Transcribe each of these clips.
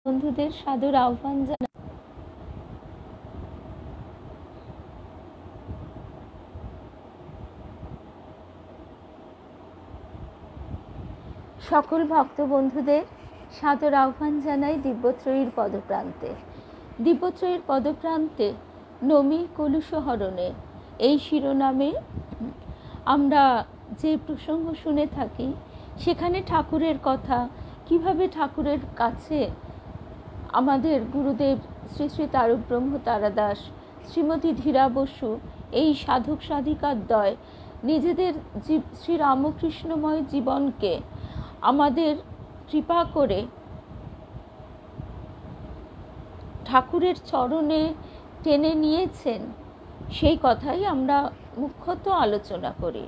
বন্ধুদের সাদর আহ্বান জানাই। সকল ভক্ত বন্ধুদের সাদর আহ্বান জানাই দিব্যত্রয়ীর পদপ্রান্তে। দিব্যত্রয়ীর পদপ্রান্তে নমি কলুষ হরণে এই শিরোনামে আমরা যে প্রসঙ্গ শুনে থাকি, সেখানে ঠাকুরের কথা, কিভাবে ঠাকুরের কাছে আমাদের গুরুদেব শ্রী শ্রী তারকব্রহ্ম তারাদাস, শ্রীমতী ধীরা বসু, এই সাধক সাধিকাদ্বয় নিজেদের শ্রী রামকৃষ্ণময় জীবনকে আমাদের কৃপা করে ঠাকুরের চরণে টেনে নিয়েছেন, সেই কথাই আমরা মুখ্যত আলোচনা করি।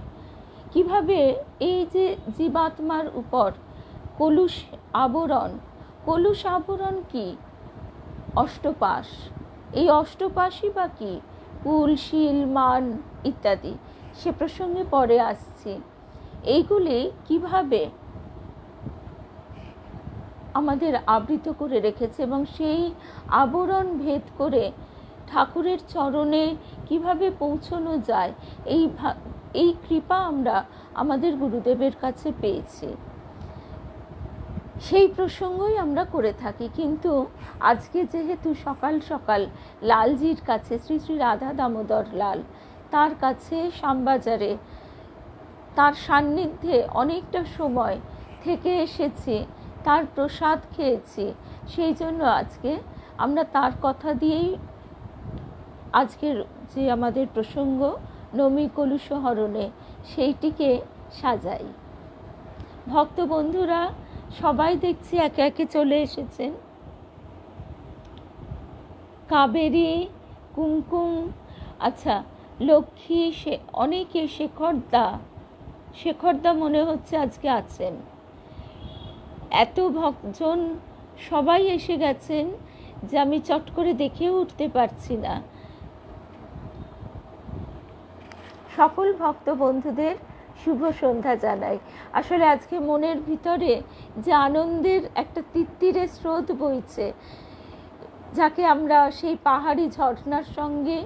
কিভাবে এই যে জীবাত্মার উপর কলুষ আবরণ, কলুষ আবরণ কি? অষ্টপাশ। এই অষ্টপাশই বা কি? কুল, শিল, মান ইত্যাদি, সে প্রসঙ্গে পরে আসছি। এইগুলি কিভাবে আমাদের আবৃত করে রেখেছে এবং সেই আবরণ ভেদ করে ঠাকুরের চরণে কিভাবে পৌঁছানো যায়, এই কৃপা আমরা আমাদের গুরুদেবের কাছে পেয়েছি। সেই প্রসঙ্গই আমরা করে থাকি। কিন্তু আজকে যেহেতু সকাল সকাল লালজির কাছে, শ্রী শ্রী রাধা দামোদর লাল, তার কাছে শ্যামবাজারে তার সান্নিধ্যে অনেকটা সময় থেকে এসেছি, তার প্রসাদ খেয়েছি, সেই জন্য আজকে আমরা তার কথা দিয়েই আজকের যে আমাদের প্রসঙ্গ নমি কলুষ হরণে, সেইটিকে সাজাই। ভক্ত বন্ধুরা সবাই দেখছি একে একে চলে এসেছেন। কাবেরী, কুমকুম, আচ্ছা লক্ষ্মী, অনেকে, শেখরদা মনে হচ্ছে আজকে আছেন। এত ভক্তজন সবাই এসে গেছেন যে আমি চট করে দেখেও উঠতে পারছি না। সকল ভক্ত বন্ধুদের শুভ সন্ধ্যা জানাই। আসলে আজকে মনের ভিতরে যে আনন্দের একটা তিত্তিরে স্রোত বইছে, যাকে আমরা সেই পাহাড়ি ঝর্ণার সঙ্গে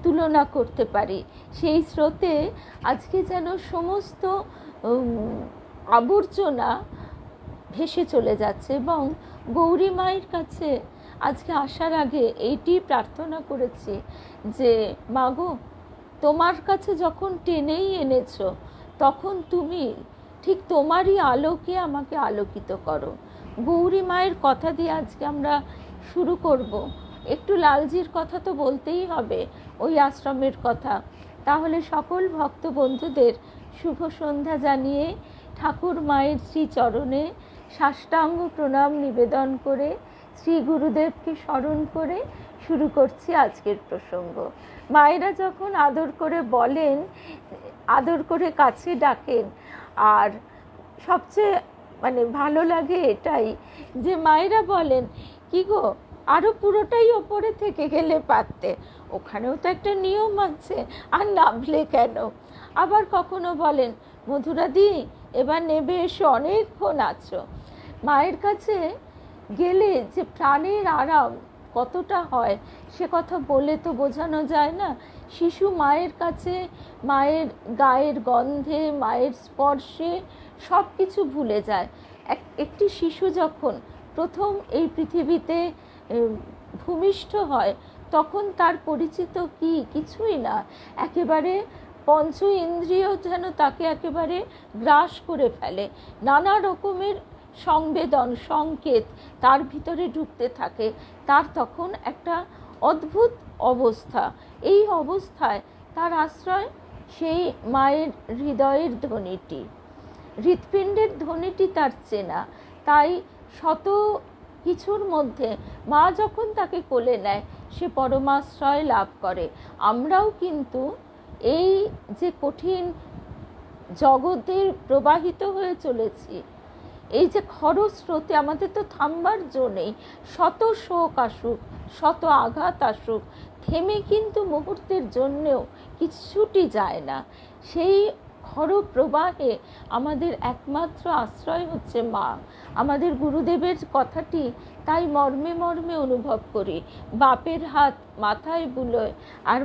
তুলনা করতে পারি, সেই স্রোতে আজকে যেন সমস্ত আবর্জনা ভেসে চলে যাচ্ছে। এবং গৌরী মায়ের কাছে আজকে আসার আগে এইটি প্রার্থনা করেছি যে মাগো, তোমার কাছে যখন টেনেই এনেছো, তখন তুমি ঠিক তোমারই আলোকে আমাকে আলোকিত করো। গৌরী মায়ের কথা দিয়ে আজকে আমরা শুরু করব। একটু লালজির কথা তো বলতেই হবে, ওই আশ্রমের কথা। তাহলে সকল ভক্ত বন্ধুদের শুভ সন্ধ্যা জানিয়ে ঠাকুর মায়ের শ্রী চরণে সাষ্টাঙ্গ প্রণাম নিবেদন করে শ্রী গুরুদেবকে স্মরণ করে শুরু করছি আজকের প্রসঙ্গ। মায়েরা যখন আদর করে বলেন, আদর করে কাছে ডাকেন, আর সবচেয়ে ভালো লাগে এটাই যে মায়েরা বলেন, কি গো আরও পুরোটাই ওপরে থেকে গেলে পারতে, ওখানেও তো একটা নিয়ম আছে, আর নামলে কেন? আবার কখনো বলেন, মধুরাদি এবার নেবে এসো, অনেকক্ষণ আছো। মায়ের কাছে গেলে যে প্রাণের আরাম কতটা হয়, সে কথা বলে তো বোঝানো যায় না। শিশু মায়ের কাছে, মায়ের গায়ের গন্ধে, মায়ের স্পর্শে সব কিছু ভুলে যায়। একটি শিশু যখন প্রথম এই পৃথিবীতে ভূমিষ্ঠ হয়, তখন তার পরিচিত কি? কিছুই না। একেবারে পঞ্চ ইন্দ্রিয় যেন তাকে একেবারে গ্রাস করে ফেলে। নানা রকমের সংবেদন, সংকেত তার ভিতরে ঢুকতে থাকে। তার তখন একটা অদ্ভুত অবস্থা। এই অবস্থায় তার আশ্রয় সেই মায়ের হৃদয়ের ধ্বনিটি, হৃৎপিণ্ডের ধ্বনিটি তার চেনা। তাই শত কিছুর মধ্যে মা যখন তাকে কোলে নেয়, সে পরমাশ্রয় লাভ করে। আমরাও কিন্তু এই যে কঠিন জগতে প্রবাহিত হয়ে চলেছি, এই যে খরস্রোতে আমাদের তো থামবার জো নেই। শত শোক আসুক, শত আঘাত আসুক, থেমে কিন্তু মুহূর্তের জন্যেও কিছুটি যায় না। সেই খর প্রবাহে আমাদের একমাত্র আশ্রয় হচ্ছে মা। আমাদের গুরুদেবের কথাটি তাই মর্মে মর্মে অনুভব করি। বাপের হাত মাথায় বুলোয় আর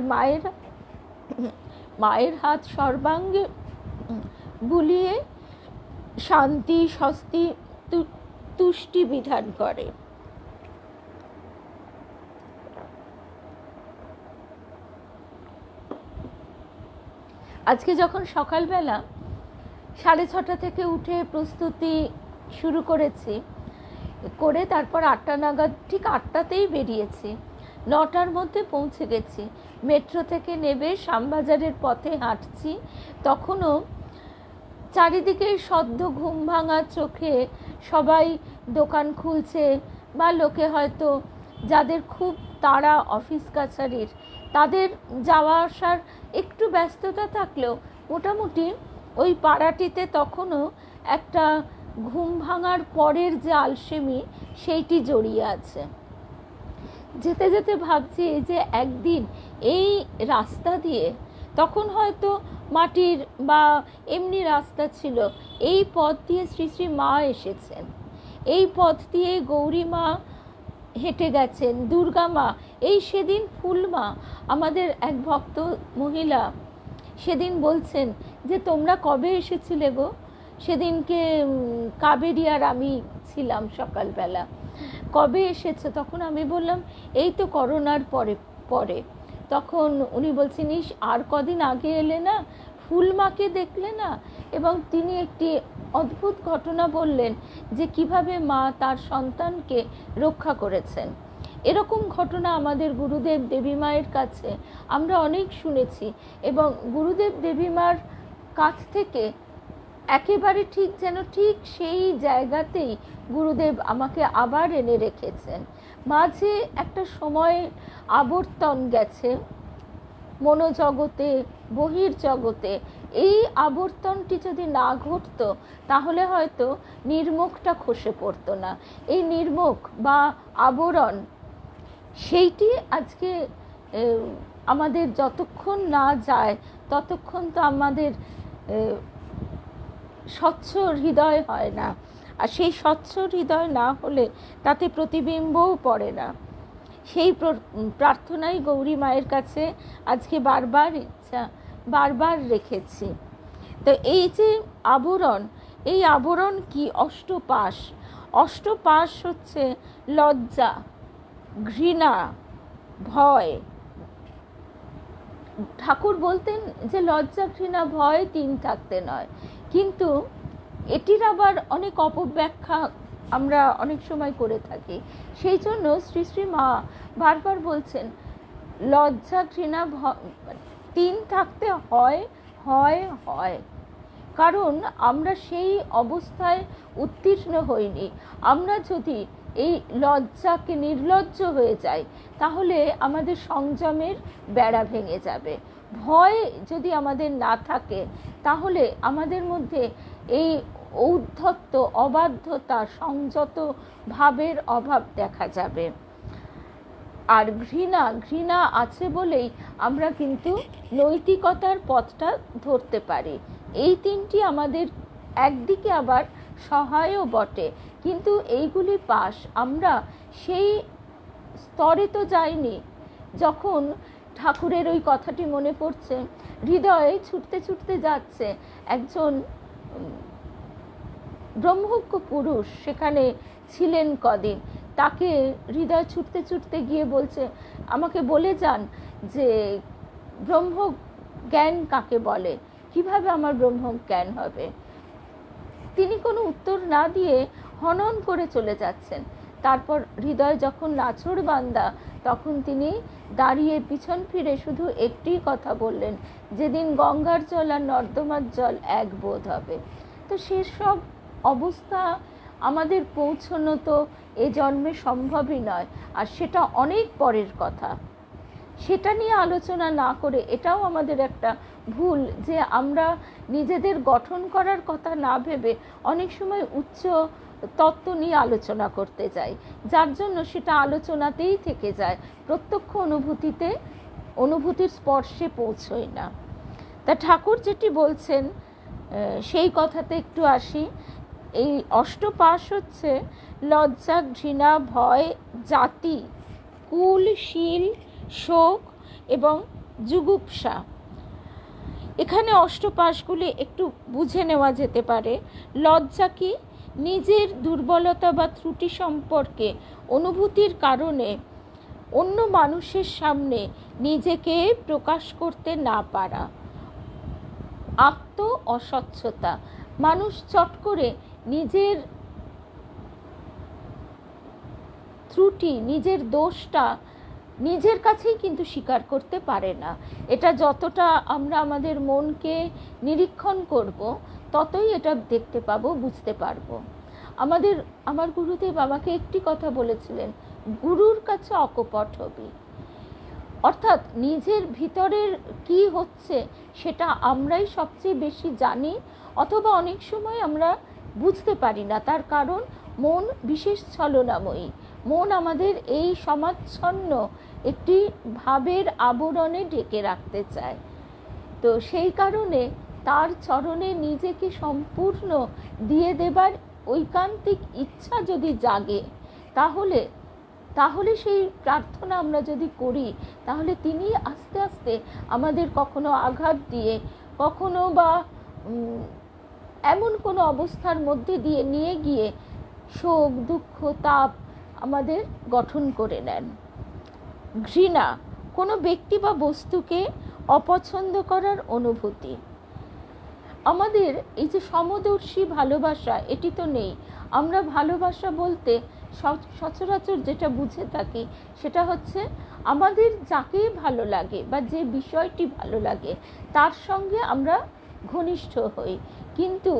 মায়ের হাত সর্বাঙ্গে বুলিয়ে শান্তি, স্বস্তি, তুষ্টি বিধান করে। আজকে যখন সকালবেলা 6:30 থেকে উঠে প্রস্তুতি শুরু করেছি, করে তারপর 8টা নাগাদ, ঠিক 8টাতেই বেরিয়েছি, 9টার মধ্যে পৌঁছে গেছি। মেট্রো থেকে নেমে শ্যামবাজারের পথে হাঁটছি, তখনও চারিদিকে সদ্য ঘুম ভাঙা চোখে সবাই দোকান খুলছে, বা লোকে হয়তো যাদের খুব তাড়া অফিস কাছারির, তাদের যাওয়া আসার একটু ব্যস্ততা থাকলেও মোটামুটি ওই পাড়াটিতে তখনও একটা ঘুম ভাঙার পরের যে আলসেমি সেইটি জড়িয়ে আছে। যেতে যেতে ভাবছি যে একদিন এই রাস্তা দিয়ে, তখন হয়তো মাটির বা এমনি রাস্তা ছিল, এই পথ দিয়ে শ্রী শ্রী মা এসেছেন, এই পথ দিয়ে গৌরী মা হেঁটে গেছেন, দুর্গা মা, এই সেদিন ফুল মা। আমাদের এক ভক্ত মহিলা সেদিন বলছেন যে তোমরা কবে এসেছিলে গো? সেদিনকে কাবেরী আর আমি ছিলাম সকালবেলা, কবে এসেছো? তখন আমি বললাম এই তো করোনার পরে। তখন উনি বলছেন, ইস, আর কদিন আগে এলে না, ফুল মাকে দেখলে না? এবং তিনি একটি অদ্ভুত ঘটনা বললেন যে কিভাবে মা তার সন্তানকে রক্ষা করেছেন। এরকম ঘটনা আমাদের গুরুদেব দেবী মায়ের কাছে আমরা অনেক শুনেছি, এবং গুরুদেব দেবী মার কাছ থেকে একেবারে ঠিক সেই জায়গাতেই গুরুদেব আমাকে আবার এনে রেখেছেন। মাঝে একটা সময় আবর্তন গেছে মনোজগতে, বহির্জগতে। এই আবর্তনটি যদি না ঘটতো তাহলে হয়তো নির্মুখটা খসে পড়তো না। এই নির্মুখ বা আবরণ, সেইটি আজকে আমাদের যতক্ষণ না যায় ততক্ষণ তো আমাদের স্বচ্ছ হৃদয় হয় না, আর সেই স্বচ্ছ হৃদয় না হলে তাতে প্রতিবিম্বও পড়ে না। সেই প্রার্থনাই গৌরী মায়ের কাছে আজকে বারবার রেখেছি। তো এই যে আবরণ, এই আবরণ কি? অষ্টপাশ হচ্ছে লজ্জা, ঘৃণা, ভয়। ঠাকুর বলতেন যে লজ্জা, ঘৃণা, ভয় 3 থাকতে নয়, কিন্তু এটির আবার অনেক অপব্যাখ্যা আমরা অনেক সময় করে থাকি। সেই জন্য শ্রী শ্রী মা বারবার বলছেন লজ্জা, ঘৃণা, 3 থাকতে হয়। কারণ আমরা সেই অবস্থায় উত্তীর্ণ হইনি। আমরা যদি এই লজ্জাকে নির্লজ্জ হয়ে যাই তাহলে আমাদের সংযমের বেড়া ভেঙে যাবে। ভয় যদি আমাদের না থাকে তাহলে আমাদের মধ্যে এই ঔদ্ধত্য, অবাধ্যতা, সংযত ভাবের অভাব দেখা যাবে। আর ঘৃণা আছে বলেই আমরা কিন্তু নৈতিকতার পথটা ধরতে পারি। এই 3টি আমাদের একদিকে আবার সহায়ও বটে, কিন্তু এইগুলি পাশ। আমরা সেই স্তরে তো যাইনি। যখন ঠাকুরের ওই কথাটি মনে পড়ছে, হৃদয়ে ছুটতে ছুটতে যাচ্ছে একজন ব্রহ্মজ্ঞ পুরুষ, সেখানে ছিলেন কদিন, তাকে হৃদয় ছুটতে ছুটতে গিয়ে বলছে, আমাকে বলে যান যে ব্রহ্ম জ্ঞান কাকে বলে, কিভাবে আমার ব্রহ্ম জ্ঞান হবে? তিনি কোনো উত্তর না দিয়ে হনন করে চলে যাচ্ছেন। তারপর হৃদয় যখন নাছোড়বান্দা, তখন তিনি দাঁড়িয়ে পিছন ফিরে শুধু একটি কথা বললেন, যেদিন গঙ্গার জল আর নর্দমার জল এক বোধ হবে। তো সেসব অবস্থা আমাদের পৌঁছানো তো এ জন্মে সম্ভবই নয়, আর সেটা অনেক পরের কথা। সেটা নিয়ে আলোচনা না করে, এটাও আমাদের একটা ভুল যে আমরা নিজেদের গঠন করার কথা না ভেবে অনেক সময় উচ্চ তত্ত্ব নিয়ে আলোচনা করতে যাই, যার জন্য সেটা আলোচনাতেই থেকে যায়, প্রত্যক্ষ অনুভূতির স্পর্শে পৌঁছয় না। তা ঠাকুর যেটি বলছেন সেই কথাতে একটু আসি। এই অষ্টপাশ হচ্ছে লজ্জা, ঘৃণা, ভয়, জাতি, কুল, শীল, শোক এবং জুগুপ্সা। এখানে অষ্টপাশগুলি একটু বুঝে নেওয়া যেতে পারে। লজ্জা কি? নিজের দুর্বলতা বা ত্রুটি সম্পর্কে অনুভূতির কারণে অন্য মানুষের সামনে নিজেকে প্রকাশ করতে না পারা। আত্ম অস্বচ্ছতা, মানুষ চট করে নিজের ত্রুটি, নিজের দোষটা নিজের কাছেই কিন্তু স্বীকার করতে পারে না। এটা যতটা আমরা আমাদের মনকে নিরীক্ষণ করব, ততই এটা দেখতে পাবো, বুঝতে পারবো। আমার গুরুদেব আমাকে একটি কথা বলেছিলেন, গুরুর কাছে অকপট হবি। অর্থাৎ নিজের ভিতরের কি হচ্ছে সেটা আমরাই সবচেয়ে বেশি জানি, অথবা অনেক সময় আমরা বুঝতে পারি না। তার কারণ মন বিশেষ ছলনাময়ী। মন আমাদের এই সমাচ্ছন্ন একটি ভাবের আবরণে ঢেকে রাখতে চায়। তো সেই কারণে তার চরণে নিজেকে সম্পূর্ণ দিয়ে দেবার ঐকান্তিক ইচ্ছা যদি জাগে, তাহলে সেই প্রার্থনা আমরা যদি করি, তাহলে তিনি আস্তে আস্তে আমাদের কখনো আঘাত দিয়ে, কখনো বা এমন কোনো অবস্থার মধ্যে দিয়ে নিয়ে গিয়ে শোক, দুঃখ, তাপ আমাদের গঠন করে নেন। ঘৃণা, কোনো ব্যক্তি বা বস্তুকে অপছন্দ করার অনুভূতি। আমাদের এই যে সমদর্শী ভালোবাসা, এটি তো নেই। আমরা ভালোবাসা বলতে সচরাচর যেটা বুঝে থাকি সেটা হচ্ছে আমাদের যাকে ভালো লাগে বা যে বিষয়টি ভালো লাগে তার সঙ্গে আমরা ঘনিষ্ঠ হই, কিন্তু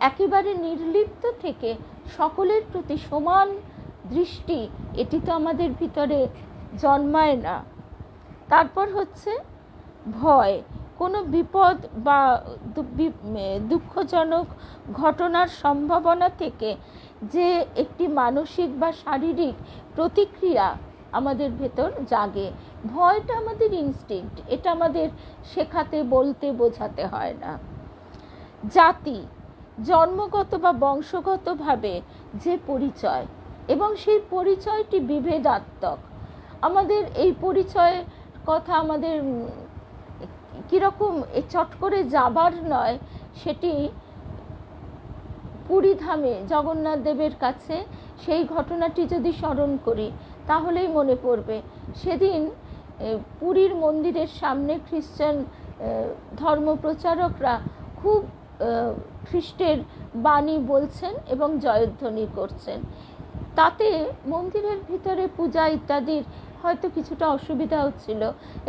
একেবারে নির্লিপ্ত থেকে সকলের প্রতি সমান দৃষ্টি, এটি তো আমাদের ভিতরে জন্মায় না। তারপর হচ্ছে ভয়, কোনো বিপদ বা দুঃখজনক ঘটনার সম্ভাবনা থেকে যে একটি মানসিক বা শারীরিক প্রতিক্রিয়া আমাদের ভেতর জাগে। ভয়টা আমাদের ইনস্টিংক্ট, এটা আমাদের শেখাতে, বলতে, বোঝাতে হয় না। জাতি, জন্মগত বা বংশগতভাবে যে পরিচয়, এবং সেই পরিচয়টি বিভেদাত্মক। আমাদের এই পরিচয়ের কথা আমাদের কীরকম চট করে যাবার নয়, সেটি পুরীধামে জগন্নাথ দেবের কাছে সেই ঘটনাটি যদি স্মরণ করি তাহলেই মনে পড়বে। সেদিন পুরীর মন্দিরের সামনে খ্রিস্টান ধর্মপ্রচারকরা খুব খ্রিস্টের বাণী বলছেন এবং জয়ধ্বনি করছেন। তাতে মন্দিরের ভিতরে পূজা ইত্যাদির হয়তো কিছুটা অসুবিধা হচ্ছিল,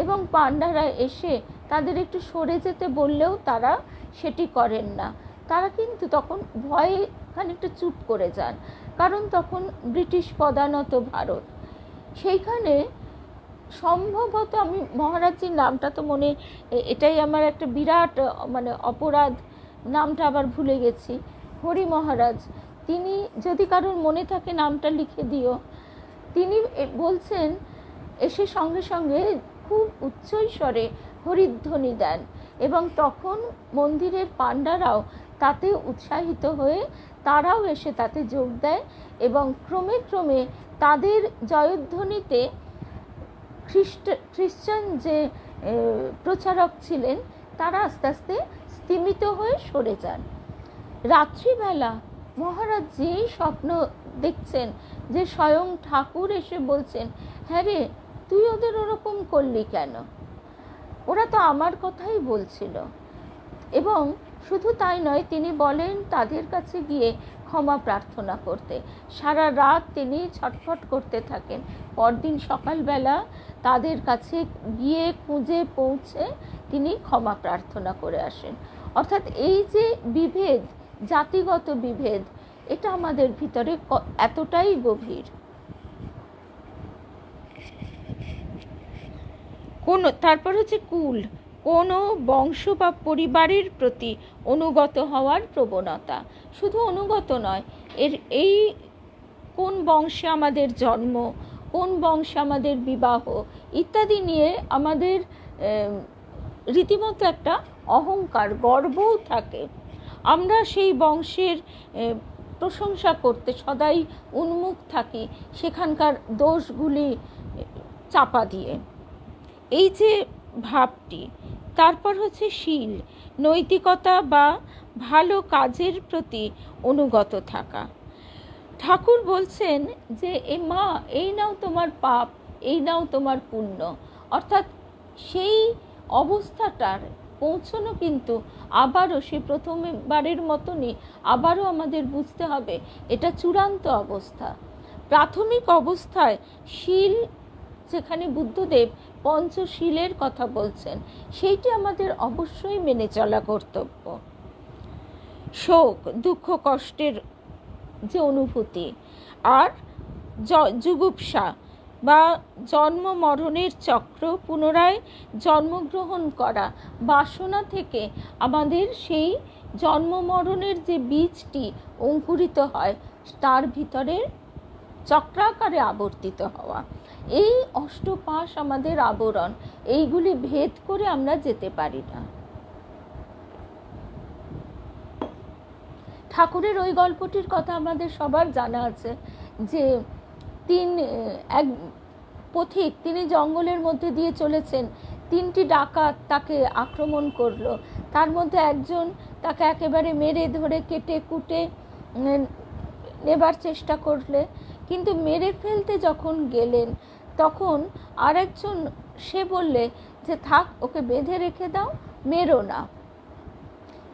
এবং পাণ্ডারা এসে তাদের একটু সরে যেতে বললেও তারা সেটি করেন না। তারা কিন্তু তখন ভয়ে খানিকটা চুপ করে যান, কারণ তখন ব্রিটিশ পদানত ভারত। সেইখানে সম্ভবত, আমি মহারাজজির নামটা তো মনে, এটাই আমার একটা বিরাট অপরাধ, নামটা আবার ভুলে গেছি, হরি মহারাজ, তিনি যদি কারোর মনে থাকে নামটা লিখে দিও। তিনি বলছেন, এসে সঙ্গে সঙ্গে খুব উচ্চস্বরে হরিধ্বনি দেন, এবং তখন মন্দিরের পাণ্ডারাও তাতে উৎসাহিত হয়ে তারাও এসে তাতে যোগ দেয়, এবং ক্রমে ক্রমে তাদের জয়ধ্বনিতে খ্রিস্টান যে প্রচারক ছিলেন তারা আস্তে আস্তে স্তিমিত হয়ে সরে যান। রাত্রিবেলা মহারাজ যেই স্বপ্ন দেখছেন যে স্বয়ং ঠাকুর এসে বলছেন, হ্যাঁ রে, তুই ওদের ওরকম করলি কেন? ওরা তো আমার কথাই বলছিল। এবং শুধু তাই নয়, তিনি বলেন তাদের কাছে গিয়ে ক্ষমা প্রার্থনা করতে। সারা রাত তিনি ছটফট করতে থাকেন। পরদিন সকালবেলা তাদের কাছে গিয়ে খুঁজে পৌঁছে তিনি ক্ষমা প্রার্থনা করে আসেন। অর্থাৎ এই যে বিভেদ, জাতিগত বিভেদ, এটা আমাদের ভিতরে এতটাই গভীর। তারপর হচ্ছে কুল, কোনো বংশ বা পরিবারের প্রতি অনুগত হওয়ার প্রবণতা। শুধু অনুগত নয়, এই কোন বংশে আমাদের জন্ম, কোন বংশে আমাদের বিবাহ ইত্যাদি নিয়ে আমাদের রীতিমতো একটা অহংকার, গর্বও থাকে। আমরা সেই বংশের প্রশংসা করতে সদাই উন্মুখ থাকি, সেখানকার দোষগুলি চাপা দিয়ে। এই যে ভাবটি। তারপর হচ্ছে শীল, নৈতিকতা বা ভালো কাজের প্রতি অনুগত থাকা। ঠাকুর বলছেন যে মা, এই নাও তোমার পাপ, এই নাও তোমার পুণ্য। অর্থাৎ সেই অবস্থাটার পৌঁছানো কিন্তু আবারও সে প্রথমবারের মতনই আবারও আমাদের বুঝতে হবে এটা চূড়ান্ত অবস্থা। প্রাথমিক অবস্থায় শীল, যেখানে বুদ্ধদেব পঞ্চশীলের কথা বলছেন, সেইটি আমাদের অবশ্যই মেনে চলা কর্তব্য। শোক, দুঃখ, কষ্টের যে অনুভূতি, আর যুগুপ্সা বা জন্ম মরণের চক্র, পুনরায় জন্মগ্রহণ করা বাসনা থেকে আমাদের সেই জন্ম মরণের যে বীজটি অঙ্কুরিত হয়, তার ভিতরে চক্রাকারে আবর্তিত হওয়া। এই অষ্টপাশ আমাদের আবরণ, এইগুলি ভেদ করে আমরা যেতে পারি না। ঠাকুরের ওই গল্পটির কথা আমাদের সবার জানা আছে যে এক পথিক, তিনি জঙ্গলের মধ্যে দিয়ে চলেছেন, 3টি ডাকাত তাকে আক্রমণ করলো। তার মধ্যে একজন তাকে একেবারে মেরে ধরে কেটে কুটে নেবার চেষ্টা করলে, কিন্তু মেরে ফেলতে যখন গেলেন তখন আরেকজন সে বললে যে থাক, ওকে বেঁধে রেখে দাও, মেরো না।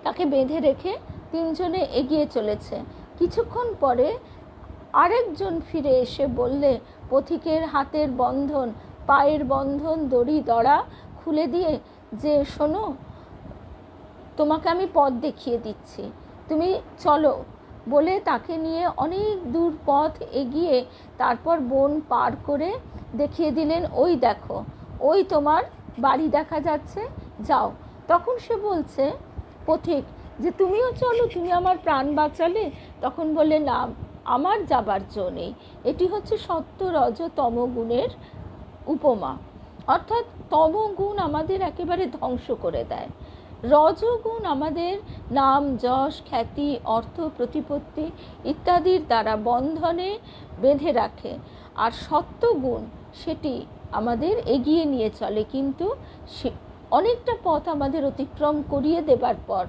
তাকে বেঁধে রেখে 3 জনে এগিয়ে চলেছে। কিছুক্ষণ পরে আরেকজন ফিরে এসে বললে, পথিকের হাতের বন্ধন, পায়ের বন্ধন, দড়ি দড়া খুলে দিয়ে যে শোনো, তোমাকে আমি পথ দেখিয়ে দিচ্ছি, তুমি চলো, বলে তাকে নিয়ে অনেক দূর পথ এগিয়ে তারপর বন পার করে দেখিয়ে দিলেন, ওই দেখো, ওই তোমার বাড়ি দেখা যাচ্ছে, যাও। তখন সে বলছে পথিক যে তুমিও চলো, তুমি আমার প্রাণ বাঁচালে। তখন বলে না, আমার যাবার জো নেই। এটি হচ্ছে সত্য রজ তম গুণের উপমা। অর্থাৎ তমগুণ আমাদের একেবারে ধ্বংস করে দেয়, রজগুণ আমাদের নাম, যশ, খ্যাতি, অর্থ, প্রতিপত্তি ইত্যাদির দ্বারা বন্ধনে বেঁধে রাখে, আর সত্যগুণ সেটি আমাদের এগিয়ে নিয়ে চলে। কিন্তু অনেকটা পথ আমাদের অতিক্রম করিয়ে দেবার পর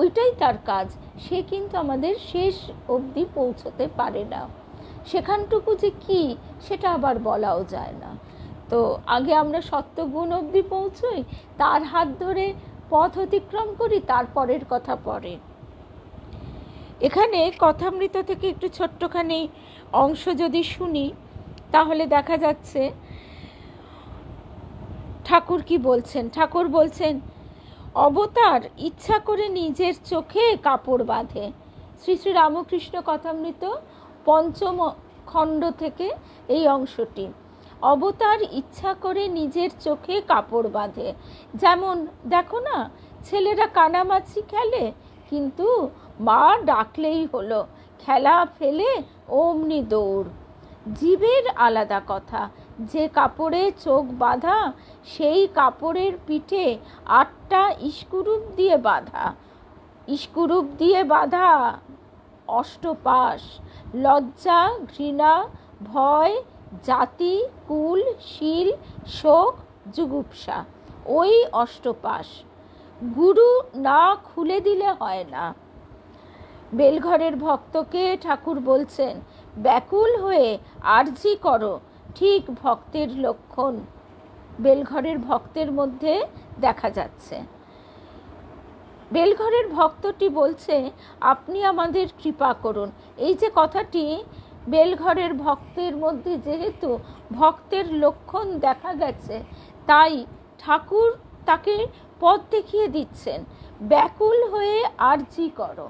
ওইটাই তার কাজ, সে কিন্তু আমাদের শেষ অবধি পৌঁছতে পারে না। সেখানটুকু যে কি সেটা আবার বলাও যায় না। তো আগে আমরা সত্যগুণ অবধি পৌঁছই, তার হাত ধরে পথ অতিক্রম করি, তারপরের কথা পরে। এখানে কথামৃত থেকে একটু ছোট্টখানি অংশ যদি শুনি, তাহলে দেখা যাচ্ছে ঠাকুর কি বলছেন। ঠাকুর বলছেন, অবতার ইচ্ছা করে নিজের চোখে কাপড় বাঁধে। শ্রী শ্রী রামকৃষ্ণ কথামৃত 5ম খণ্ড থেকে এই অংশটি। অবতার ইচ্ছা করে নিজের চোখে কাপড় বাঁধে। যেমন দেখো না, ছেলেরা কানামাছি খেলে, কিন্তু মা ডাকলেই হলো, খেলা ফেলে অমনি দৌড়। জীবের আলাদা কথা, যে কাপড়ে চোখ বাঁধা, সেই কাপড়ের পিঠে 8টা ইস্কুরূপ দিয়ে বাঁধা। ইস্কুরূপ দিয়ে বাঁধা অষ্টপাশ, লজ্জা, ঘৃণা, ভয়, জাতি, কুল, শীল, শোক, যুগুপ্সা, ওই অষ্টপাশ গুরু না খুলে দিলে হয় না। বেলঘরের ভক্তকে ঠাকুর বলছেন, ব্যাকুল হয়ে আরজি করো, ঠিক ভক্তের লক্ষণ বেলঘরের ভক্তের মধ্যে দেখা যাচ্ছে। বেলঘরের ভক্তটি বলছে, আপনি আমাদের কৃপা করুন। এই যে কথাটি, বেলঘরের ভক্তের মধ্যে যেহেতু ভক্তের লক্ষণ দেখা গেছে, তাই ঠাকুর তাকে পথ দেখিয়ে দিচ্ছেন। ব্যাকুল হয়ে আরজি করো,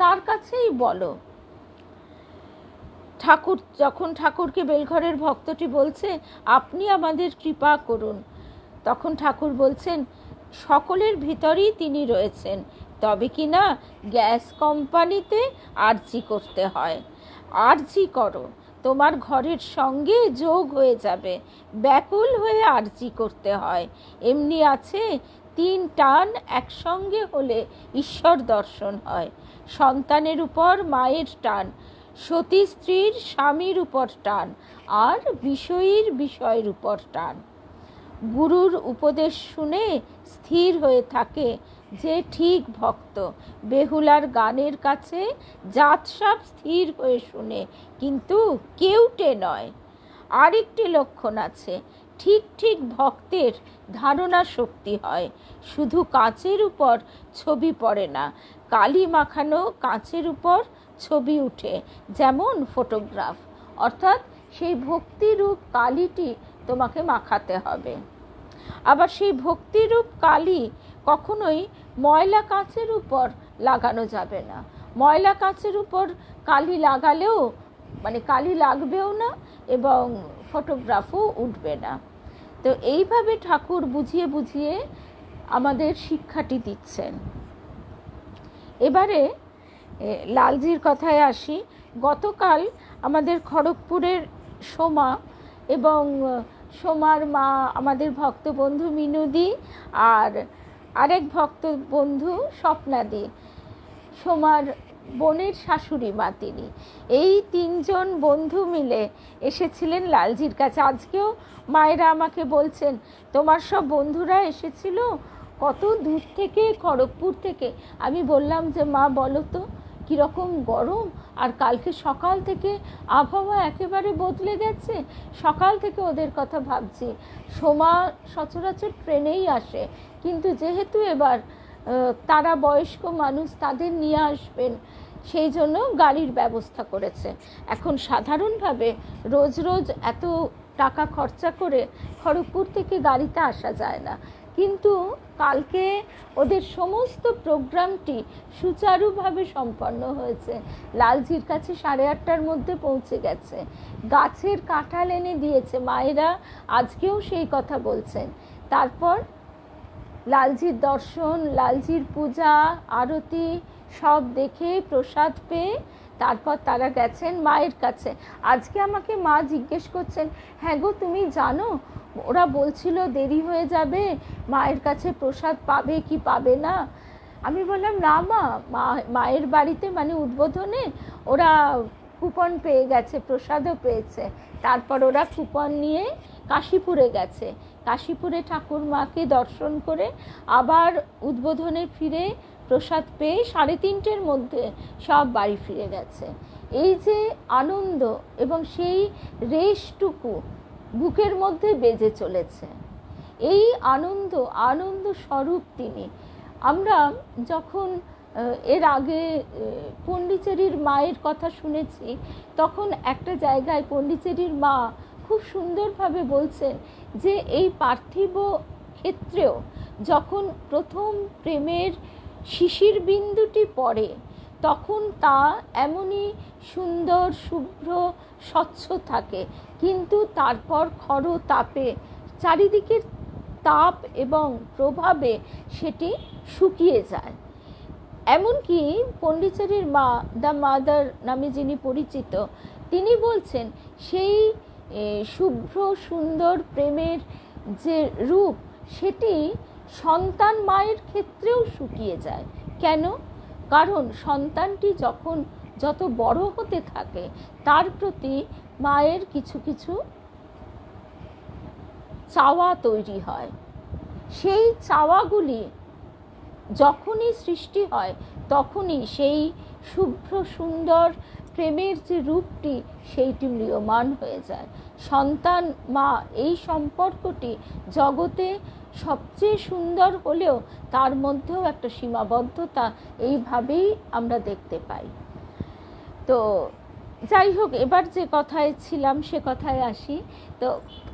তার কাছেই বলো। ঠাকুর যখন ঠাকুরকে বেলঘরের ভক্তটি বলছে আপনি আমাদের কৃপা করুন, তখন ঠাকুর বলছেন সকলের ভিতরেই তিনি রয়েছেন, তবে কি না গ্যাস কোম্পানিতে আরজি করতে হয়। আরজি করো, তোমার ঘরের সঙ্গে যোগ হয়ে যাবে। ব্যাকুল হয়ে আরজি করতে হয়। এমনি আছে তিন টান একসঙ্গে হলে ঈশ্বর দর্শন হয়। সন্তানের উপর মায়ের টান, সতী স্ত্রীর স্বামীর উপর টান, আর বিষয়ীর বিষয়ের উপর টান। গুরুর উপদেশ শুনে স্থির হয়ে থাকে যে ঠিক ভক্ত। বেহুলার গানের কাছে জাতসাপ স্থির হয়ে শুনে, কিন্তু কেউটে নয়। আরেকটি লক্ষণ আছে, ঠিক ঠিক ভক্তের ধারণা শক্তি হয়, শুধু কাঁচের উপর ছবি পড়ে না, কালি মাখানো কাঁচের উপর ছবি উঠে, যেমন ফটোগ্রাফ। অর্থাৎ সেই ভক্তিরূপ কালিটি তোমাকে মাখাতে হবে। আবার সেই ভক্তিরূপ কালি কখনোই ময়লা কাঁচের উপর লাগানো যাবে না। ময়লা কাঁচের উপর কালি লাগালেও কালি লাগবেও না এবং ফটোগ্রাফও উঠবে না। তো এইভাবে ঠাকুর বুঝিয়ে বুঝিয়ে আমাদের শিক্ষাটি দিচ্ছেন। এবারে লালজির কথায় আসি। গতকাল আমাদের খড়গপুরের সোমা এবং সোমার মা আমাদের ভক্ত বন্ধু মিনুদি আর আরেক ভক্ত বন্ধু স্বপ্নাদি, সোমার বোনের শাশুড়ি মা তিনি, এই তিনজন বন্ধু মিলে এসেছিলেন লালজির কাছে। আজকেও মায়েরা আমাকে বলছেন, তোমার সব বন্ধুরা এসেছিল কত দূর থেকে, খড়গপুর থেকে। আমি বললাম যে মা বলো তো কীরকম গরম, আর কালকে সকাল থেকে আবহাওয়া একেবারে বদলে গেছে। সকাল থেকে ওদের কথা ভাবছি। সোমা সচরাচর ট্রেনেই আসে, কিন্তু যেহেতু এবার তারা বয়স্ক মানুষ, তাদের নিয়ে আসবেন, সেই জন্য গাড়ির ব্যবস্থা করেছে। এখন সাধারণভাবে রোজ রোজ এত টাকা খরচা করে খড়গপুর থেকে গাড়িতে আসা যায় না, কিন্তু কালকে ওদের সমস্ত প্রোগ্রামটি সুচারুভাবে সম্পন্ন হয়েছে। লালজির কাছে 8:30টার মধ্যে পৌঁছে গেছে। গাছের কাঁঠাল এনে দিয়েছে মায়েরা, আজকেও সেই কথা বলছেন। তারপর লালজির দর্শন, লালজির পূজা, আরতি সব দেখে প্রসাদ পেয়ে তারপর তারা গেছেন মায়ের কাছে। আজকে আমাকে মা জিজ্ঞেস করছেন, হ্যাঁ গো তুমি জানো ওরা বলছিল দেরি হয়ে যাবে, মায়ের কাছে প্রসাদ পাবে কি পাবে না। আমি বললাম না মা, মায়ের বাড়িতে উদ্বোধনে ওরা কুপন পেয়ে গেছে, প্রসাদও পেয়েছে। তারপর ওরা কুপন নিয়ে কাশীপুরে গেছে। কাশীপুরে ঠাকুর মাকে দর্শন করে আবার উদ্বোধনে ফিরে প্রসাদ পেয়ে 3:30-র মধ্যে সব বাড়ি ফিরে গেছে। এই যে আনন্দ এবং সেই রেশটুকু বুকের মধ্যে বেজে চলেছে, এই আনন্দ স্বরূপ তিনি। আমরা যখন এর আগে পন্ডিচেরির মায়ের কথা শুনেছি, তখন একটা জায়গায় পন্ডিচেরির মা খুব সুন্দরভাবে বলছেন যে এই পার্থিব ক্ষেত্রেও যখন প্রথম প্রেমের শিশির বিন্দুটি পড়ে, তখন তা এমনই সুন্দর, শুভ্র, স্বচ্ছ থাকে, কিন্তু তারপর খর তাপে, চারিদিকের তাপ এবং প্রভাবে সেটি শুকিয়ে যায়। এমনকি পন্ডিচেরির মা, দ্য মাদার নামে যিনি পরিচিত, তিনি বলছেন সেই শুভ্র সুন্দর প্রেমের যে রূপ, সেটি সন্তান মায়ের ক্ষেত্রেও শুকিয়ে যায়। কেন? কারণ সন্তানটি যখন যত বড় হতে থাকে, তার প্রতি মায়ের কিছু কিছু চাওয়া তৈরি হয়। সেই চাওয়াগুলি যখনই সৃষ্টি হয়, তখনই সেই শুভ্র সুন্দর প্রেমের যে রূপটি, সেইটি ম্রিয়মান হয়ে যায়। সন্তান মা, এই সম্পর্কটি জগতে সবচেয়ে সুন্দর হলেও তার মধ্যেও একটা সীমাবদ্ধতা এইভাবেই আমরা দেখতে পাই। তো যাই হোক, এবার যে কথায় ছিলাম সে কথায় আসি। তো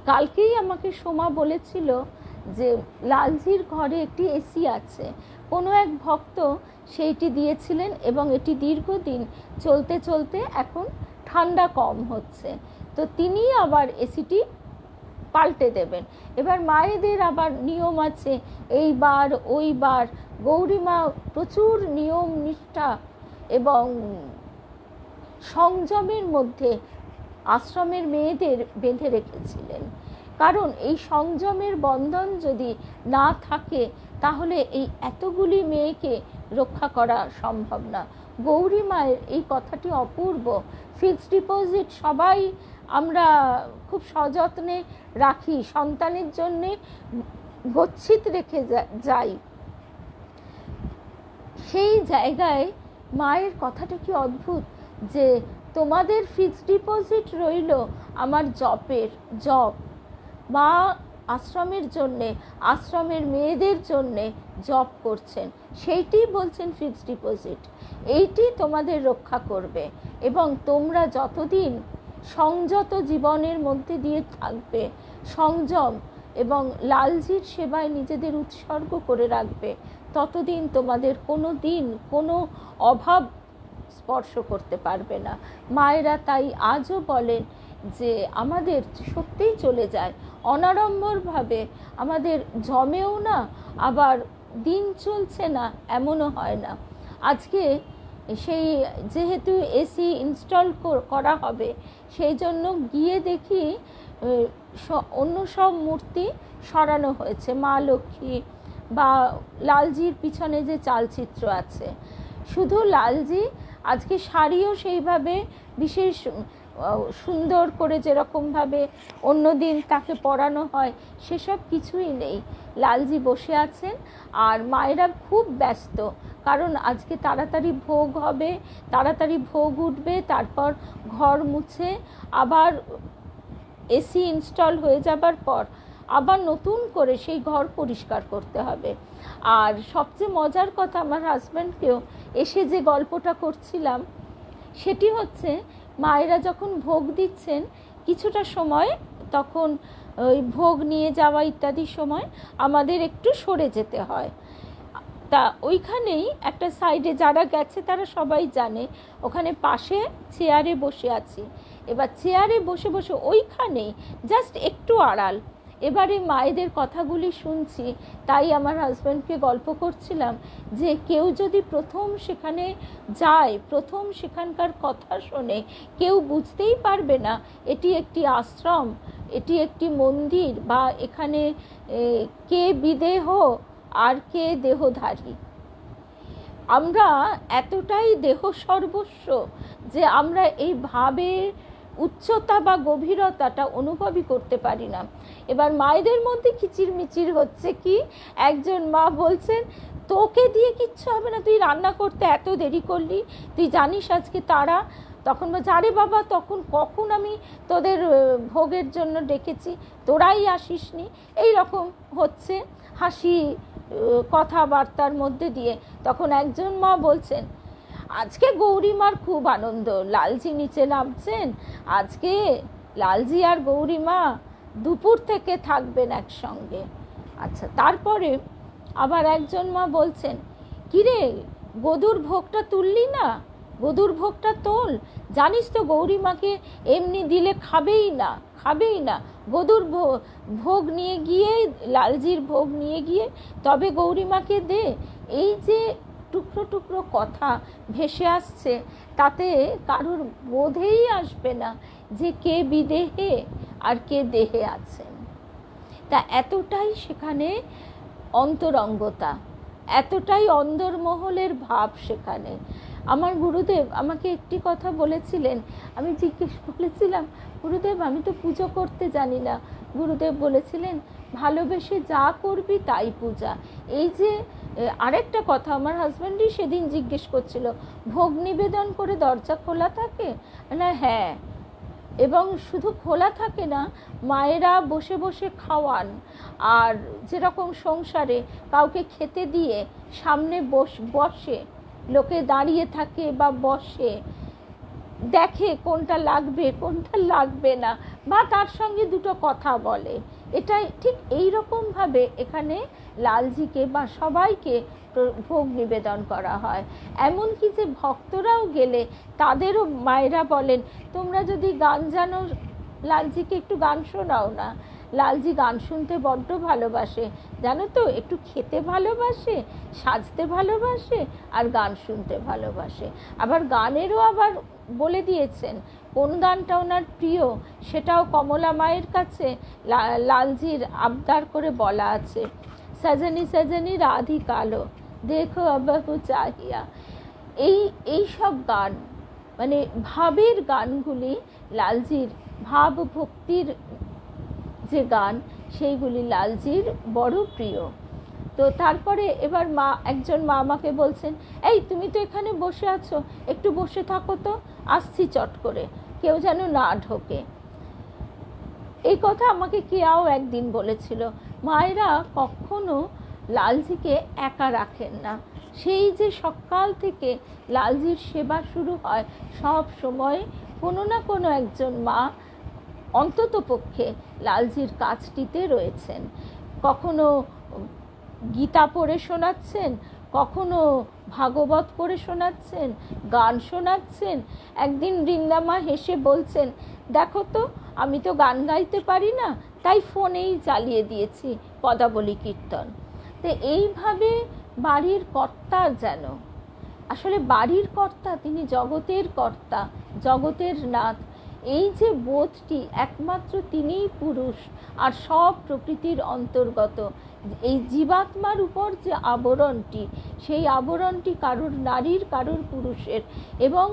কালকেই আমাকে সোমা বলেছিল যে লালজির ঘরে একটি এসি আছে, কোনো এক ভক্ত সেইটি দিয়েছিলেন এবং এটি দীর্ঘদিন চলতে চলতে এখন ঠান্ডা কম হচ্ছে, তো তিনি আবার এসিটি পাল্টে দেবেন। এবার মায়েদের আবার নিয়ম আছে, এইবার ওইবার। গৌরীমা প্রচুর নিয়ম নিষ্ঠা এবং সংযমের মধ্যে আশ্রমের মেয়েদের বেঁধে রেখেছিলেন। কারণ এই সংযমের বন্ধন যদি না থাকে তাহলে এই এতগুলি মেয়েকে রক্ষা করা সম্ভব না। গৌরী মায়ের এই কথাটি অপূর্ব। ফিক্সড ডিপোজিট সবাই আমরা খুব সযত্নে রাখি, সন্তানের জন্যে গচ্ছিত রেখে যাই। সেই জায়গায় মায়ের কথাটা কি অদ্ভুত, যে তোমাদের ফিক্সড ডিপোজিট রইল আমার জব। মা আশ্রমের জন্যে, আশ্রমের মেয়েদের জন্যে জব করছেন, সেইটি বলছেন ফিক্সড ডিপোজিট। এইটি তোমাদের রক্ষা করবে এবং তোমরা যতদিন সংযত জীবনের মধ্যে দিয়ে থাকবে, সংযম এবং লালজির সেবায় নিজেদের উৎসর্গ করে রাখবে, ততদিন তোমাদের কোনো দিন কোনো অভাব স্পর্শ করতে পারবে না। মায়েরা তাই আজও বলেন যে আমাদের সত্যিই চলে যায় অনাড়ম্বরভাবে, আমাদের জমেও না, আবার দিন চলছে না এমনও হয় না। আজকে সেই যেহেতু এসি ইনস্টল করা হবে, সেই জন্য গিয়ে দেখি অন্য সব মূর্তি সরানো হয়েছে, মা লক্ষ্মী বা লালজির পিছনে যে চালচিত্র আছে। শুধু লালজি, আজকে শাড়িও সেইভাবে বিশেষ সুন্দর করে যেরকমভাবে অন্য দিন তাকে পরানো হয় সেসব কিছুই নেই। লালজি বসে আছেন আর মায়েরা খুব ব্যস্ত, কারণ আজকে তাড়াতাড়ি ভোগ হবে, তাড়াতাড়ি ভোগ উঠবে, তারপর ঘর মুছে আবার এসি ইনস্টল হয়ে যাবার পর আবার নতুন করে সেই ঘর পরিষ্কার করতে হবে। আর সবচেয়ে মজার কথা, আমার হাজব্যান্ডকেও এসে যে গল্পটা করছিলাম সেটি হচ্ছে, মায়েরা যখন ভোগ দিচ্ছেন কিছুটা সময়, তখন ওই ভোগ নিয়ে যাওয়া ইত্যাদি সময় আমাদের একটু সরে যেতে হয়। তা ওইখানেই একটা সাইডে, যারা গেছে তারা সবাই জানে, ওখানে পাশে চেয়ারে বসে আছি। এবার চেয়ারে বসে বসে ওইখানেই জাস্ট একটু আড়াল, এবারে মায়েদের কথাগুলি শুনছি। তাই আমার হাজব্যান্ডকে গল্প করছিলাম যে কেউ যদি প্রথম সেখানে যায়, প্রথম সেখানকার কথা শোনে, কেউ বুঝতেই পারবে না এটি একটি আশ্রম, এটি একটি মন্দির, বা এখানে কে বিদেহ আর কে দেহধারী। আমরা এতটাই দেহ সর্বস্ব যে আমরা এই ভাবের উচ্চতা বা গভীরতাটা অনুভবই করতে পারি না। এবার মায়েদের মধ্যে কিচিরমিচির হচ্ছে কি, একজন মা বলছেন তোকে দিয়ে কিচ্ছু হবে না, তুই রান্না করতে এত দেরি করলি, তুই জানিস আজকে তারা। তখন বলছে আরে বাবা, তখন কখন আমি তোদের ভোগের জন্য ডেকেছি, তোরাই আসিসনি। এই রকম হচ্ছে হাসি কথাবার্তার মধ্যে দিয়ে। তখন একজন মা বলছেন আজকে গৌরীমার খুব আনন্দ, লালজি নিচে নামছেন, আজকে লালজি আর গৌরীমা দুপুর থেকে থাকবেন একসঙ্গে। আচ্ছা, তারপরে আবার একজন মা বলছেন কিরে গদুর ভোগটা তুললি না, গদুর ভোগটা তোল, জানিস তো গৌরীমাকে এমনি দিলে খাবেই না, খাবেই না, গদুর ভোগ নিয়ে গিয়ে, লালজির ভোগ নিয়ে গিয়ে তবে গৌরীমাকে দে। এই যে টুকরো টুকরো কথা ভেসে আসছে, তাতে কারোর বোধেই আসবে না যে কে বিদেহে আর কে দেহে আছেন। তা এতটাই সেখানে অন্তরঙ্গতা, এতটাই অন্দরমহলের ভাব সেখানে। আমার গুরুদেব আমাকে একটি কথা বলেছিলেন, আমি জিজ্ঞেস করেছিলাম গুরুদেব আমি তো পুজো করতে জানি না। গুরুদেব বলেছিলেন ভালোবেসে যা করবি তাই পূজা। এই যে আরেকটা কথা আমার হাজব্যান্ডই সেদিন জিজ্ঞেস করছিল, ভোগ নিবেদন করে দরজা খোলা থাকে না? হ্যাঁ, এবং শুধু খোলা থাকে না, মায়েরা বসে বসে খাওয়ান। আর যেরকম সংসারে কাউকে খেতে দিয়ে সামনে বসে, লোকে দাঁড়িয়ে থাকে বা বসে, দেখে কোনটা লাগবে কোনটা লাগবে না, বা তার সঙ্গে দুটো কথা বলে। এটাই ঠিক এই রকমভাবে এখানে লালজিকে বা সবাইকে ভোগ নিবেদন করা হয়। এমনকি যে ভক্তরাও গেলে তাদেরও মায়েরা বলেন তোমরা যদি গান জানো, লালজিকে একটু গান শোনাও না। লালজি গান শুনতে বড্ড ভালোবাসে, জানো তো, একটু খেতে ভালোবাসে, সাজতে ভালোবাসে, আর গান শুনতে ভালোবাসে। আবার গানেরও আবার বলে দিয়েছেন কোন গানটা ওনার প্রিয়, সেটাও কমলা মায়ের কাছে লালজির আবদার করে বলা আছে। সজনী সজনী রাধিকালো দেখো আবহু চাহিয়া। এই সব গান মানে ভাবের গানগুলি, লালজির ভাব ভক্তির যে গান, সেইগুলি লালজির বড় প্রিয়। তো তারপরে এবার একজন মা আমাকে বলছেন, এই তুমি তো এখানে বসে আছো, একটু বসে থাকো তো, আসছি চট করে, কেউ যেন না ঢোকে। এই কথা আমাকে কেউ একদিন বলেছিল। মায়েরা কখনো লালজিকে একা রাখেন না। সেই যে সকাল থেকে লালজির সেবা শুরু হয়, সব সময় কোনো না কোনো একজন মা অন্তত পক্ষে লালজির কাজটিতে রয়েছেন। কখনো গীতা পড়ে শোনাচ্ছেন, কখনো ভাগবত পড়ে শোনাচ্ছেন, গান শোনাচ্ছেন। একদিন বৃন্দামা হেসে বলছেন, দেখো তো আমি তো গান গাইতে পারি না, তাই ফোনেই চালিয়ে দিয়েছি পদাবলী কীর্তন। তো এইভাবে বাড়ির কর্তা, যেন আসলে বাড়ির কর্তা তিনি জগতের কর্তা, জগতের নাথ, এই যে বোধটি একমাত্র তিনিই পুরুষ আর সব প্রকৃতির অন্তর্গত। এই জীবাত্মার উপর যে আবরণটি, সেই আবরণটি কারুর নারীর, কারুর পুরুষের, এবং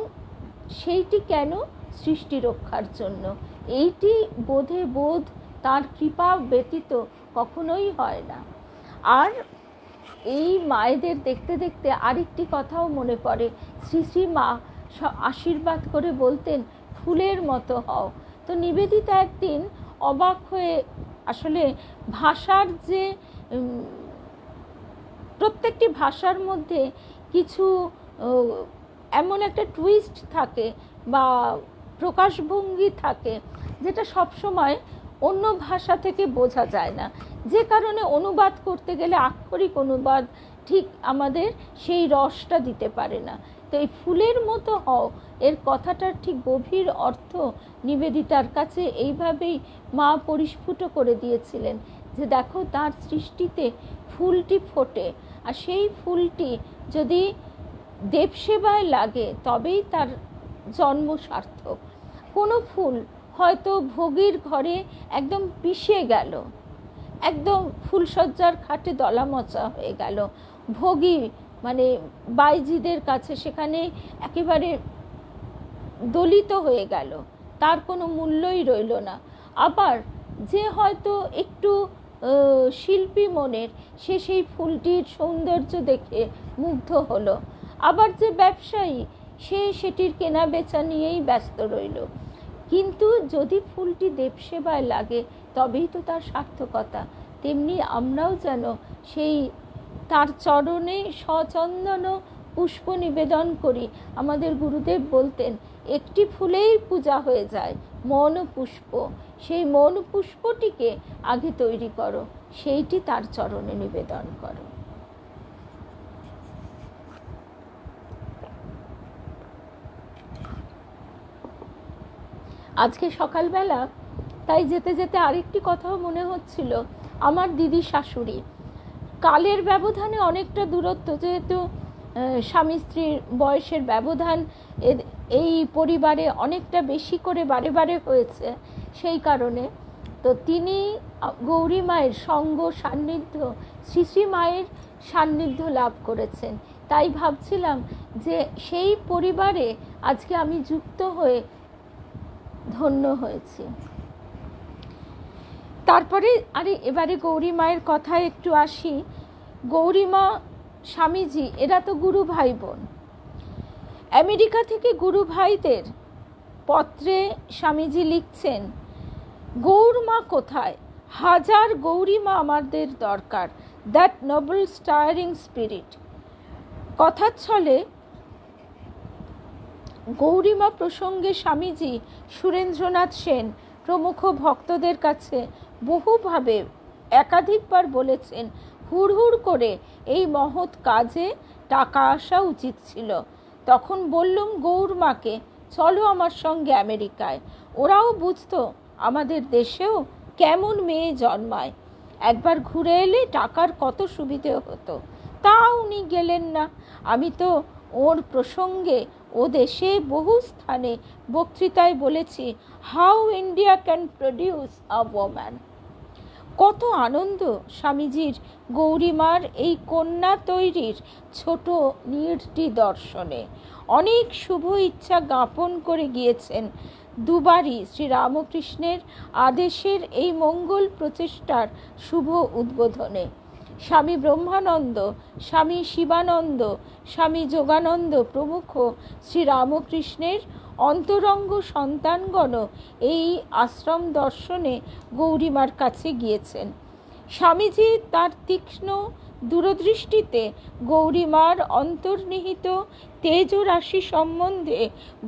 সেইটি কেন? সৃষ্টি রক্ষার জন্য। এইটি বোধে বোধ তার কৃপা ব্যতীত কখনোই হয় না। আর এই মায়েদের দেখতে দেখতে আরেকটি কথাও মনে পড়ে, শ্রী শ্রী মা আশীর্বাদ করে বলতেন, ফুলের মতো হও। তো নিবেদিতা একদিন অবাক হয়ে, আসলে ভাষার যে প্রত্যেকটি ভাষার মধ্যে কিছু এমন একটা টুইস্ট থাকে বা প্রকাশভঙ্গি থাকে, যেটা সবসময় অন্য ভাষা থেকে বোঝা যায় না, যে কারণে অনুবাদ করতে গেলে আক্ষরিক অনুবাদ ঠিক আমাদের সেই রসটা দিতে পারে না। তো এই ফুলের মতো হও, এর কথাটার ঠিক গভীর অর্থ নিবেদিতার কাছে এইভাবেই মা পরিস্ফুট করে দিয়েছিলেন, যে দেখো তার সৃষ্টিতে ফুলটি ফোটে, আর সেই ফুলটি যদি দেবসেবায় লাগে তবেই তার জন্ম সার্থক। কোনো ফুল হয়তো ভোগীর ঘরে একদম পিষে গেল, একদম ফুলসজ্জার খাটে দলামচা হয়ে গেল, ভোগী মানে বাইজিদের কাছে সেখানে একেবারে দলিত হয়ে গেল, তার কোনো মূল্যই রইল না। আবার যে হয়তো একটু শিল্পী মনের, সে সেই ফুলটির সৌন্দর্য দেখে মুগ্ধ হলো। আবার যে ব্যবসায়ী, সে সেটির কেনা বেচা নিয়েই ব্যস্ত রইল। কিন্তু যদি ফুলটি দেবসেবায় লাগে তবেই তো তার সার্থকতা। তেমনি আমরাও যেন সেই তার চরণে সচন্দন পুষ্প নিবেদন করি। আমাদের গুরুদেব বলতেন, একটি ফুলেই পূজা হয়ে যায়, মন পুষ্প। সেই মন পুষ্পটিকে আগে তৈরি করো, সেইটি তার চরণে নিবেদন করো। আজকে সকালবেলা তাই যেতে যেতে আরেকটি কথাও মনে হচ্ছিল, আমার দিদি শাশুড়ি, কালের ব্যবধানে অনেকটা দূরত্ব, যেহেতু স্বামী স্ত্রীর বয়সের ব্যবধান এই পরিবারে অনেকটা বেশি করে বারে বারে হয়েছে, সেই কারণে তো তিনি গৌরী মায়ের সঙ্গ সান্নিধ্য, শ্রী শ্রী মায়ের সান্নিধ্য লাভ করেছেন। তাই ভাবছিলাম যে সেই পরিবারে আজকে আমি যুক্ত হয়ে ধন্য হয়েছি। তারপরে এবারে গৌরী মায়ের কথায় একটু আসি। গৌরী মা, স্বামীজি, এরা তো গুরু ভাই বোন। আমেরিকা থেকে গুরু ভাইদের পত্রে স্বামীজি লিখছেন, গৌর মা কোথায়? হাজার গৌরী মা আমাদের দরকার, দ্যাট নোবেল স্টায়ারিং স্পিরিট। কথার ছলে গৌরীমা প্রসঙ্গে স্বামীজি সুরেন্দ্রনাথ সেন প্রমুখ ভক্তদের কাছে বহুভাবে একাধিকবার বলেছেন, হুড়হুড় করে এই মহৎ কাজে টাকা আসা উচিত ছিল। তখন বললুম গৌরমাকে, চলো আমার সঙ্গে আমেরিকায়। ওরাও বুঝতো আমাদের দেশেও কেমন মেয়ে জন্মায়, একবার ঘুরে এলে টাকার কত সুবিধে হতো। তা উনি গেলেন না। আমি তো ওর প্রসঙ্গে ও দেশে বহু স্থানে বক্তৃতায় বলেছি, how India can produce a woman. কত আনন্দ স্বামীজির গৌরীমার এই কন্যা তৈরির ছোট নীড়টি দর্শনে। অনেক শুভ ইচ্ছা জ্ঞাপন করে গিয়েছেন দুবারই শ্রীরামকৃষ্ণের আদেশের এই মঙ্গল প্রচেষ্টার শুভ উদ্বোধনে। স্বামী ব্রহ্মানন্দ, স্বামী শিবানন্দ, স্বামী যোগানন্দ প্রমুখ শ্রীরামকৃষ্ণের অন্তরঙ্গ সন্তানগণ এই আশ্রম দর্শনে গৌরীমার কাছে গিয়েছেন। স্বামীজি তার তীক্ষ্ণ দূরদৃষ্টিতে গৌরীমার অন্তর্নিহিত তেজরাশি সম্বন্ধে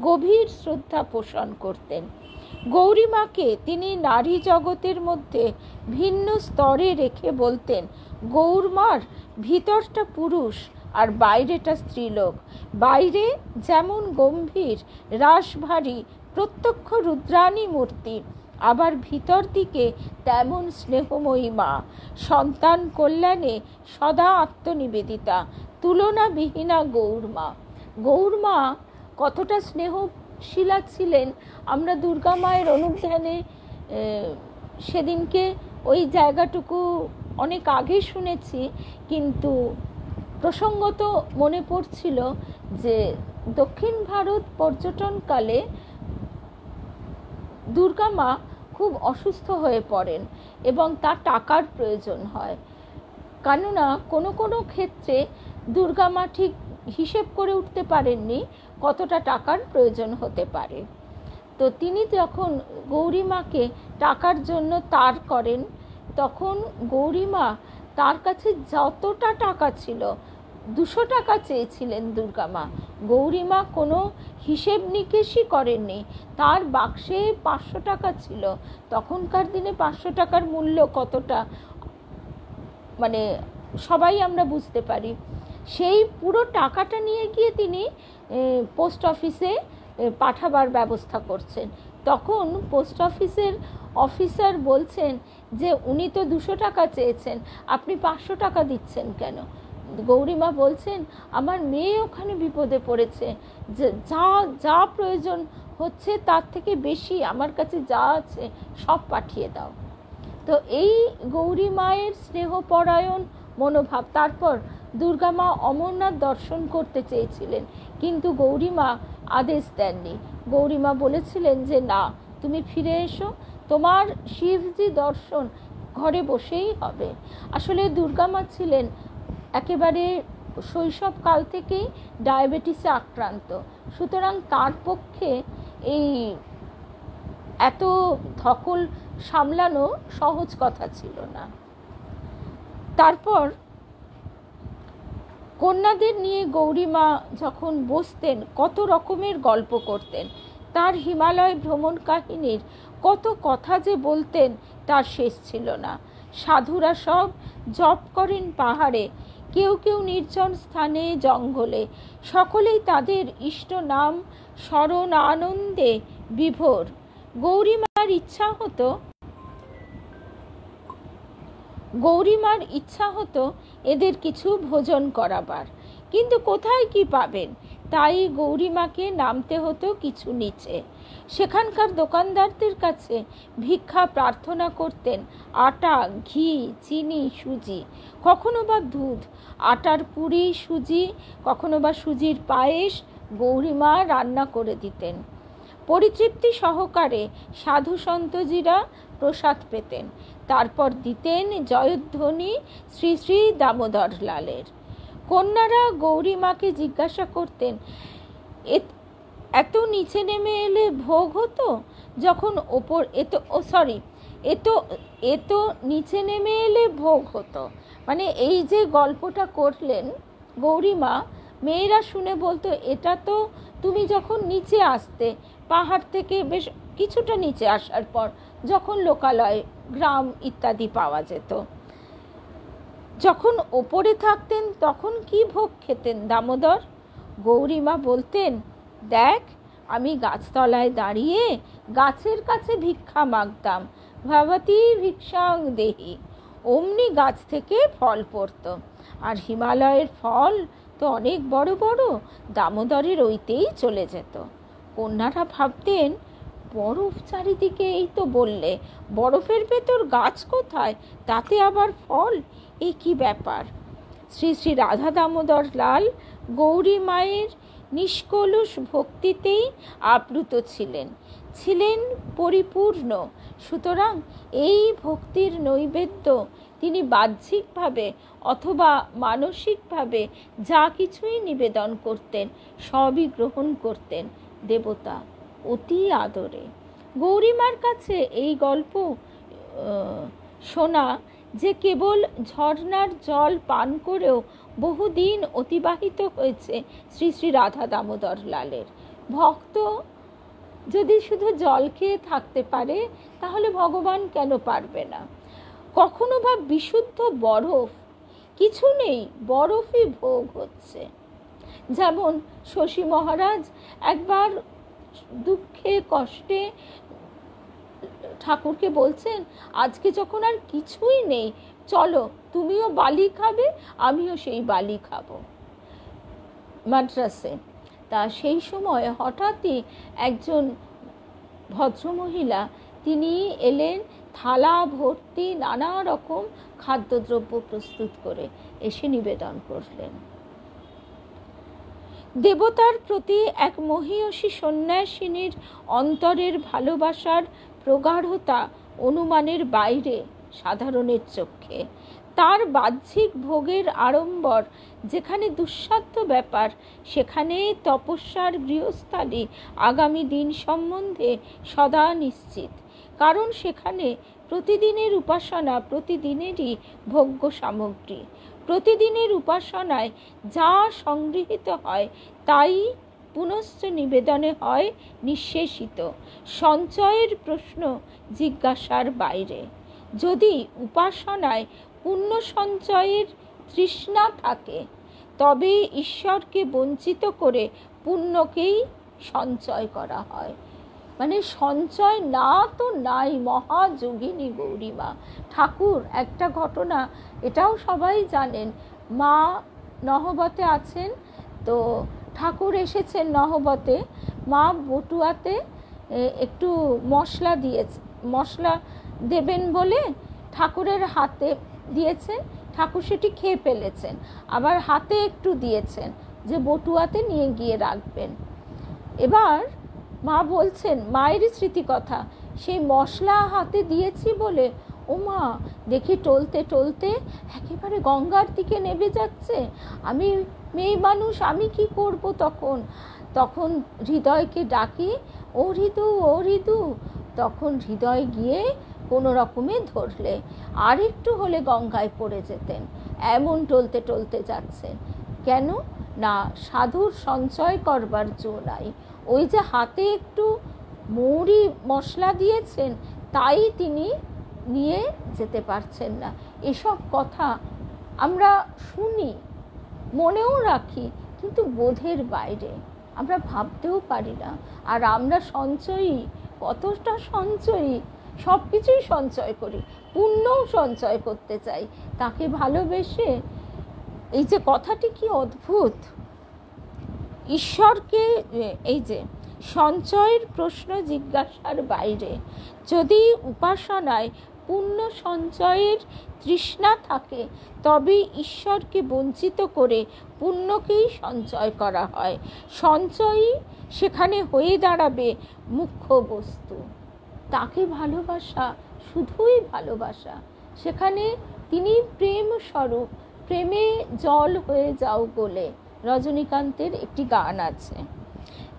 গভীর শ্রদ্ধা পোষণ করতেন। গৌরীমাকে তিনি নারী জগতের মধ্যে ভিন্ন স্তরে রেখে বলতেন, গৌরমার ভিতরটা পুরুষ আর বাইরেটা স্ত্রীলোক। বাইরে যেমন গম্ভীর রাশভারী প্রত্যক্ষ রুদ্রাণী মূর্তি, আবার ভিতর দিকে তেমন স্নেহময়ী মা, সন্তান কল্যাণে সদা আত্মনিবেদিতা, তুলনাবিহীনা গৌরমা। গৌরমা কতটা স্নেহশীলা ছিলেন আমরা দুর্গা মায়ের অনুধ্যানে সেদিনকে ওই জায়গাটুকু অনেক আগে শুনেছি, কিন্তু প্রসঙ্গত মনে পড়ছিল যে দক্ষিণ ভারত পর্যটনকালে দুর্গা মা খুব অসুস্থ হয়ে পড়েন এবং তার টাকার প্রয়োজন হয়। কেননা কোনো কোনো ক্ষেত্রে দুর্গা মা ঠিক হিসেব করে উঠতে পারেননি কতটা টাকার প্রয়োজন হতে পারে। তো তিনি যখন গৌরীমাকে টাকার জন্য তার করেন, তখন গৌরীমা তার কাছে যতটা টাকা ছিল, 200 টাকা চেয়েছিলেন দুর্গামা। গৌরীমা কোনো হিসেব নিকেশই করেননি। তার বাক্সে 500 টাকা ছিল। তখনকার দিনে 500 টাকার মূল্য কতটা মানে সবাই আমরা বুঝতে পারি। সেই পুরো টাকাটা নিয়ে গিয়ে তিনি পোস্ট অফিসে পাঠাবার ব্যবস্থা করছেন। তখন পোস্ট অফিসের অফিসার বলছেন যে উনি তো 200 টাকা চেয়েছেন, আপনি 500 টাকা দিচ্ছেন কেন? গৌরীমা বলছেন, আমার মেয়ে ওখানে বিপদে পড়েছে, যা যা প্রয়োজন হচ্ছে তার থেকে বেশি আমার কাছে যা আছে সব পাঠিয়ে দাও। তো এই গৌরী মায়ের স্নেহপরায়ণ মনোভাব। তারপর দুর্গা মা অমরনাথ দর্শন করতে চেয়েছিলেন, কিন্তু গৌরীমা আদেশ দেননি। গৌরীমা বলেছিলেন যে না, তুমি ফিরে এসো, তোমার শিবজি দর্শন ঘরে বসেই হবে। আসলে দুর্গা মা ছিলেন একেবারে শৈশবকাল থেকেই ডায়াবেটিসে আক্রান্ত, সুতরাং তার পক্ষে এই এত ধকল সামলানো সহজ কথা ছিল না। তারপর কন্যাদের নিয়ে গৌরীমা যখন বসতেন কত রকমের গল্প করতেন। তার হিমালয় ভ্রমণ কাহিনীর কত কথা যে বলতেন তার শেষ ছিল না। সাধুরা সব জপ করেন পাহাড়ে, কেউ কেউ নির্জন স্থানে জঙ্গলে, সকলেই তাদের ইষ্ট নাম স্মরণ আনন্দে বিভোর। গৌরীমার ইচ্ছা হতো এদের কিছু ভোজন করাবার, কিন্তু কোথায় কি পাবেন, তাই গৌরীমাকে নামতে হতো কিছু নিচে। সেখানকার দোকানদারদের কাছে ভিক্ষা প্রার্থনা করতেন আটা, ঘি, চিনি, সুজি, কখনো বা দুধ। আটার পুরি, সুজি, কখনো বা সুজির পায়েস গৌরীমা রান্না করে দিতেন। পরিতৃপ্তি সহকারে সাধু সন্তজিরা প্রসাদ পেতেন। তারপর দিতেন জয়ধ্বনি শ্রী শ্রী দামোদর লালের। কন্যারা গৌরীমাকে জিজ্ঞাসা করতেন, এত নিচে নেমে এলে ভোগ হতো যখন ওপর এত নিচে নেমে এলে ভোগ হতো। মানে এই যে গল্পটা করলেন গৌরীমা, মেয়েরা শুনে বলতো, এটা তো তুমি যখন নিচে আসতে, পাহাড় থেকে বেশ কিছুটা নিচে আসার পর যখন লোকালয়, গ্রাম ইত্যাদি পাওয়া যেত, যখন ওপরে থাকতেন তখন কি ভোগ খেতেন দামোদর? গৌরীমা বলতেন, দেখ, আমি গাছতলায় দাঁড়িয়ে গাছের কাছে ভিক্ষা মাগতাম, ভবতী ভিক্ষাং দেহি, অমনি গাছ থেকে ফল পড়ত। আর হিমালয়ের ফল তো অনেক বড় বড়, দামোদরের ওইতেই চলে যেত। কন্যারা ভাবতেন, বরফ চারিদিকে, এই তো বললে বরফের ভেতর গাছ কোথায়, তাতে আবার ফল, এ কি ব্যাপার। শ্রী শ্রী রাধা দামোদর লাল গৌরী মায়ের নিষ্কলুষ ভক্তিতেই আপ্লুত ছিলেন, ছিলেন পরিপূর্ণ। সুতরাং এই ভক্তির নৈবেদ্য তিনি বাহ্যিকভাবে অথবা মানসিকভাবে যা কিছুই নিবেদন করতেন, সবই গ্রহণ করতেন দেবতা অতি আদরে। গৌরীমার কাছে এই গল্প শোনা যে কেবল ঝর্ণার জল পান করেও বহুদিন অতিবাহিত হয়েছে শ্রী শ্রী রাধা দামোদর লালের। ভক্ত যদি শুধু জল খেয়ে থাকতে পারে, তাহলে ভগবান কেন পারবে না? কখনো বা বিশুদ্ধ বরফ, কিছু নেই, বরফই ভোগ হচ্ছে। যেমন শশী মহারাজ একবার দুঃখে কষ্টে ঠাকুরকে বলছেন, আজকে যখন আর কিছুই নেই, চলো তুমিও বালি খাবে, আমিও সেই বালি খাবো মাদ্রাসে। তা সেই সময় হঠাৎই একজন ভদ্রমহিলা তিনি এলেন থালা ভর্তি নানা রকম খাদ্যদ্রব্য প্রস্তুত করে, এসে নিবেদন করলেন। দেবতার প্রতি এক মহীয়সী সন্ন্যাসিনীর অন্তরের ভালোবাসার প্রগাঢ়তা অনুমানের বাইরে সাধারণের চক্ষে। তার বাহ্যিক ভোগের আড়ম্বর যেখানে দুঃসাধ্য ব্যাপার, সেখানে তপস্যার গৃহস্থালী আগামী দিন সম্বন্ধে সদা নিশ্চিত। কারণ সেখানে প্রতিদিনের উপাসনা প্রতিদিনেরই ভোগ্য সামগ্রী। প্রতিদিনের উপাসনায় যা সংগৃহীত হয় তাই পুনশ্চ নিবেদনে হয় নিঃশেষিত, সঞ্চয়ের প্রশ্ন জিজ্ঞাসার বাইরে। যদি উপাসনায় পুণ্য সঞ্চয়ের তৃষ্ণা থাকে, তবে ঈশ্বরকে বঞ্চিত করে পুণ্যকেই সঞ্চয় করা হয়। মানে সঞ্চয় না তো নাই, মহাযোগিনী গৌরীমা ঠাকুর। একটা ঘটনা, এটাও সবাই জানেন, মা নহবতে আছেন, তো ঠাকুর এসেছেন নহবতে, মা বটুয়াতে একটু মশলা দিয়েছে, মশলা দেবেন বলে ঠাকুরের হাতে দিয়েছেন, ঠাকুর সেটি খেয়ে ফেলেছেন, আবার হাতে একটু দিয়েছেন যে বটুয়াতে নিয়ে গিয়ে রাখবেন। এবার মা বলছেন, মায়েরই স্মৃতিকথা, সেই মশলা হাতে দিয়েছি বলে ও মা দেখি টলতে টলতে একেবারে গঙ্গার দিকে নেমে যাচ্ছে। আমি মেয়ে মানুষ, আমি কি করব তখন? তখন হৃদয়কে ডাকি, ও হৃদু, ও হৃদু। তখন হৃদয় গিয়ে কোনো রকমে ধরলে, আর একটু হলে গঙ্গায় পড়ে যেতেন, এমন টলতে টলতে যাচ্ছেন। কেন না, সাধুর সঞ্চয় করবার জো নাই। ওই যে হাতে একটু মৌরি মশলা দিয়েছেন, তাই তিনি নিয়ে যেতে পারছেন না। এসব কথা আমরা শুনি, মনেও রাখি, কিন্তু বোধের বাইরে, আমরা ভাবতেও পারি না। আর আমরা সঞ্চয়ী, কতটা সঞ্চয়ী, সব কিছুই সঞ্চয় করি, পুণ্যও সঞ্চয় করতে চাই তাকে ভালোবেসে। এই যে কথাটি কি অদ্ভুত! ঈশ্বরকে এই যে সঞ্চয়ের প্রশ্ন জিজ্ঞাসার বাইরে, যদি উপাসনায় পুণ্য সঞ্চয়ের তৃষ্ণা থাকে, তবে ঈশ্বরকে বঞ্চিত করে পুণ্যকেই সঞ্চয় করা হয়। সঞ্চয়ই সেখানে হয়ে দাঁড়াবে মুখ্য বস্তু। তাকে ভালোবাসা, শুধুই ভালোবাসা। সেখানে তিনি প্রেম স্বরূপ, প্রেমে জল হয়ে যাও গোলে, রজনীকান্তের একটি গান আছে।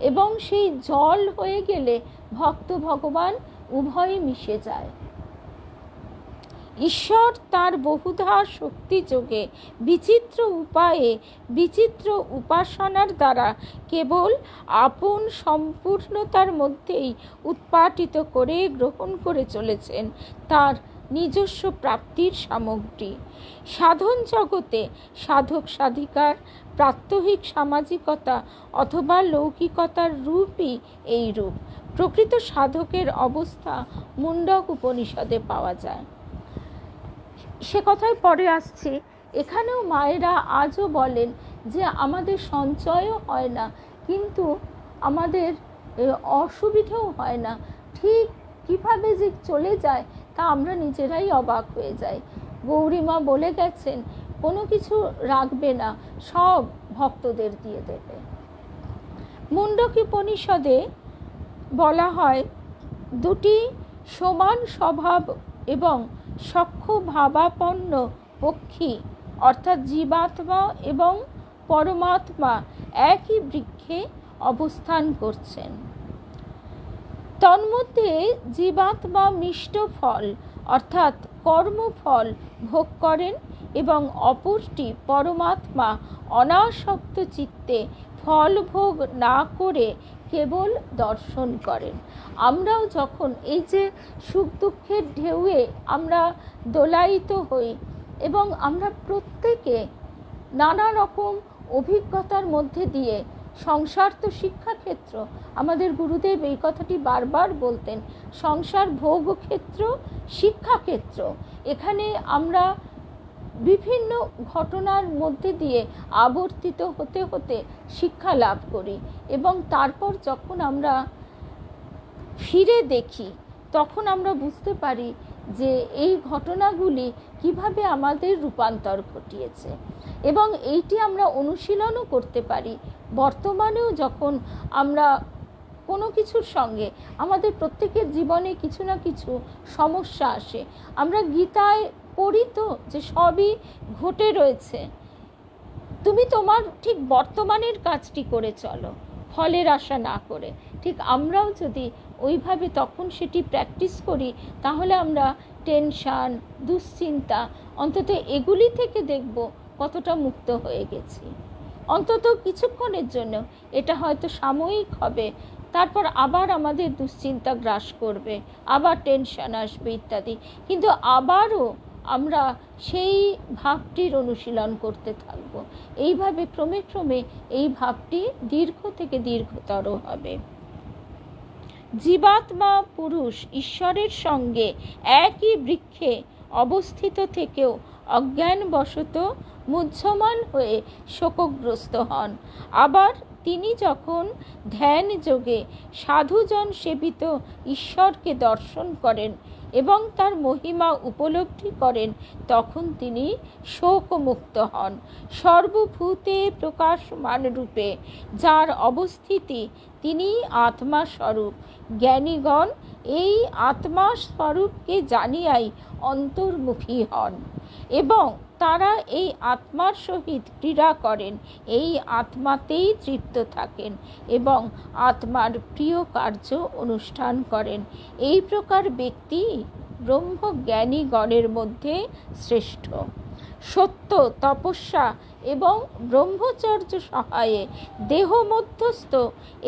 এবং সেই জল হয়ে গেলে ভক্ত ভগবান উভয়ই মিশে যায়। ঈশ্বর তার বহুধা শক্তি যোগে বিচিত্র উপায়ে বিচিত্র উপাসনার দ্বারা কেবল আপন সম্পূর্ণতার মধ্যেই উৎপাটিত করে গ্রহণ করে চলেছেন তার নিজস্ব প্রাপ্তির সামগ্রী। সাধন জগতে সাধক সাধিকার প্রাত্যহিক সামাজিকতা অথবা লৌকিকতার রূপই এই রূপ। প্রকৃত সাধকের অবস্থা মুন্ডক উপনিষদে পাওয়া যায়। সে কথায় পরে আসছি। এখানেও মায়েরা আজও বলেন যে আমাদের সঞ্চয়ও হয় না, কিন্তু আমাদের অসুবিধেও হয় না, ঠিক কীভাবে যে চলে যায় তা আমরা নিজেরাই অবাক হয়ে যাই। গৌরীমা বলে গেছেন কোনো কিছু রাখবে না, সব ভক্তদের দিয়ে দেবে। মুণ্ডকোপনিষদে বলা হয়, দুটি সমান স্বভাব এবং সখ্য ভাবাপন্ন পক্ষী অর্থাৎ জীবাত্মা এবং পরমাত্মা একই বৃক্ষে অবস্থান করছেন। তন্মধ্যে জীবাত্মা মিষ্ট ফল অর্থাৎ কর্মফল ভোগ করেন এবং অপরটি পরমাত্মা অনাসক্ত চিত্তে ফল ভোগ না করে কেবল দর্শন করেন। আমরাও যখন এই যে সুখ দুঃখের ঢেউয়ে আমরা দোলায়িত হই এবং আমরা প্রত্যেকে নানা রকম অভিজ্ঞতার মধ্যে দিয়ে, সংসার তো শিক্ষাক্ষেত্র, আমাদের গুরুদেব এই কথাটি বারবার বলতেন, সংসার ভোগ ক্ষেত্র, শিক্ষাক্ষেত্র। এখানে আমরা বিভিন্ন ঘটনার মধ্যে দিয়ে আবর্তিত হতে হতে শিক্ষা লাভ করি এবং তারপর যখন আমরা ফিরে দেখি তখন আমরা বুঝতে পারি যে এই ঘটনাগুলি কিভাবে আমাদের রূপান্তর ঘটিয়েছে এবং এইটি আমরা অনুশীলনও করতে পারি। বর্তমানেও যখন আমরা কোনো কিছুর সঙ্গে, আমাদের প্রত্যেকের জীবনে কিছু না কিছু সমস্যা আসে, আমরা গীতায় পড়ি তো যে সবই ঘটে রয়েছে, তুমি তোমার ঠিক বর্তমানের কাজটি করে চলো, ফলের আশা না করে। ঠিক আমরাও যদি ওইভাবে তখন সেটি প্র্যাকটিস করি তাহলে আমরা টেনশান, দুশ্চিন্তা, অন্তত এগুলি থেকে দেখব কতটা মুক্ত হয়ে গেছি। অন্তত কিছুক্ষণের জন্য, এটা হয়তো সাময়িক হবে, তারপর আবার আমাদের দুশ্চিন্তা গ্রাস করবে, আবার টেনশন আসবে ইত্যাদি, কিন্তু আবারও আমরা সেই ভাবটির অনুশীলন করতে থাকব। এইভাবে ক্রমে ক্রমে এই ভাবটি দীর্ঘ থেকে দীর্ঘতর হবে। জীবাত্মা পুরুষ ঈশ্বরের সঙ্গে একই বৃক্ষে অবস্থিত থেকেও অজ্ঞানবশত মুহ্যমান হয়ে শোকগ্রস্ত হন। আবার তিনি যখন ধ্যান যোগে সাধুজন সেবিত ঈশ্বরকে দর্শন করেন এবং তার মহিমা উপলব্ধি করেন তখন তিনি শোকমুক্ত হন। সর্বভূতে প্রকাশমান রূপে যার অবস্থিতি তিনি আত্মা স্বরূপ। জ্ঞানীগণ এই আত্মা স্বরূপকে জানিয়াই অন্তর্মুখী হন এবং তারা এই আত্মার সহিত ক্রীড়া করেন, এই আত্মাতেই তৃপ্ত থাকেন এবং আত্মার প্রিয় কার্য অনুষ্ঠান করেন। এই প্রকার ব্যক্তি ব্রহ্মজ্ঞানীগণের মধ্যে শ্রেষ্ঠ। সত্য, তপস্যা এবং ব্রহ্মচর্য সহায়ে দেহ মধ্যস্থ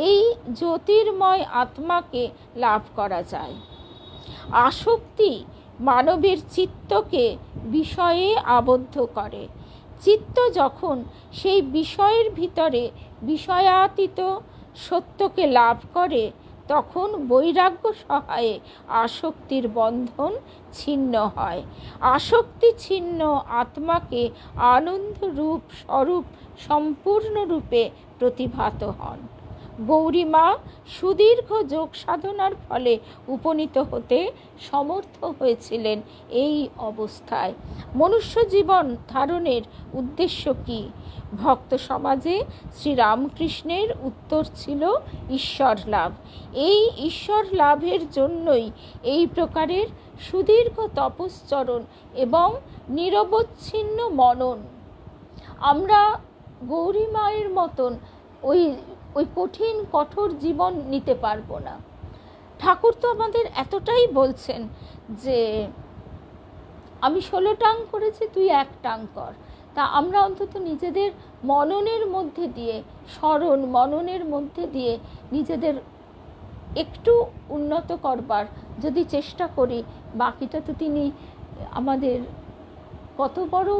এই জ্যোতির্ময় আত্মাকে লাভ করা যায়। আসক্তি মানবের চিত্তকে বিষয়ে আবদ্ধ করে। চিত্ত যখন সেই বিষয়ের ভিতরে বিষয়াতীত সত্যকে লাভ করে তখন বৈরাগ্য সহায়ে আসক্তির বন্ধন ছিন্ন হয়। আসক্তি ছিন্ন আত্মাকে আনন্দ রূপ স্বরূপ সম্পূর্ণরূপে প্রতিভাত হন। গৌরীমা সুদীর্ঘ যোগ সাধনার ফলে উপনীত হতে সমর্থ হয়েছিলেন এই অবস্থায়। মনুষ্য জীবন ধারণের উদ্দেশ্য কি? ভক্ত সমাজে শ্রীরামকৃষ্ণের উত্তর ছিল ঈশ্বর লাভ। এই ঈশ্বর লাভের জন্যই এই প্রকারের সুদীর্ঘ তপশ্চরণ এবং নিরবচ্ছিন্ন মনন। আমরা গৌরী মায়ের মতন ওই কঠিন কঠোর জীবন নিতে পারবো না। ঠাকুর তো আমাদের এতটাই বলছেন যে আমি 16 টাং করেছি, তুই 1 টাং কর। তা আমরা অন্তত নিজেদের মননের মধ্যে দিয়ে, স্মরণ মননের মধ্যে দিয়ে নিজেদের একটু উন্নত করবার যদি চেষ্টা করি, বাকিটা তো তিনি আমাদের কত বড়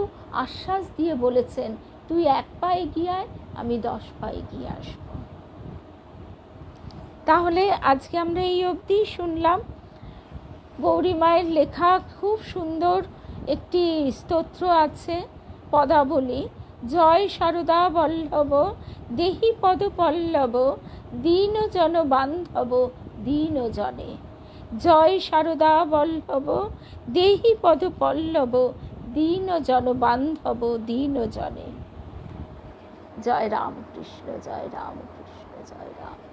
আশ্বাস দিয়ে বলেছেন, তুই 1 পায়ে গিয়ে আয়, আমি 10 পায়ে গিয়ে আসব। তাহলে আজকে আমরা এই অবধি শুনলাম। গৌরী মায়ের লেখা খুব সুন্দর একটি স্তোত্র আছে, পদাবলী, জয় সারদা বল্লভ দেহি পদ পল্লব দীন জন বান্ধব দীন জনে। জয় সারদা বল্লভ দেহি পদ পল্লব দীন জন বান্ধব দীন জনে। জয় রামকৃষ্ণ, জয় রামকৃষ্ণ, জয় রাম।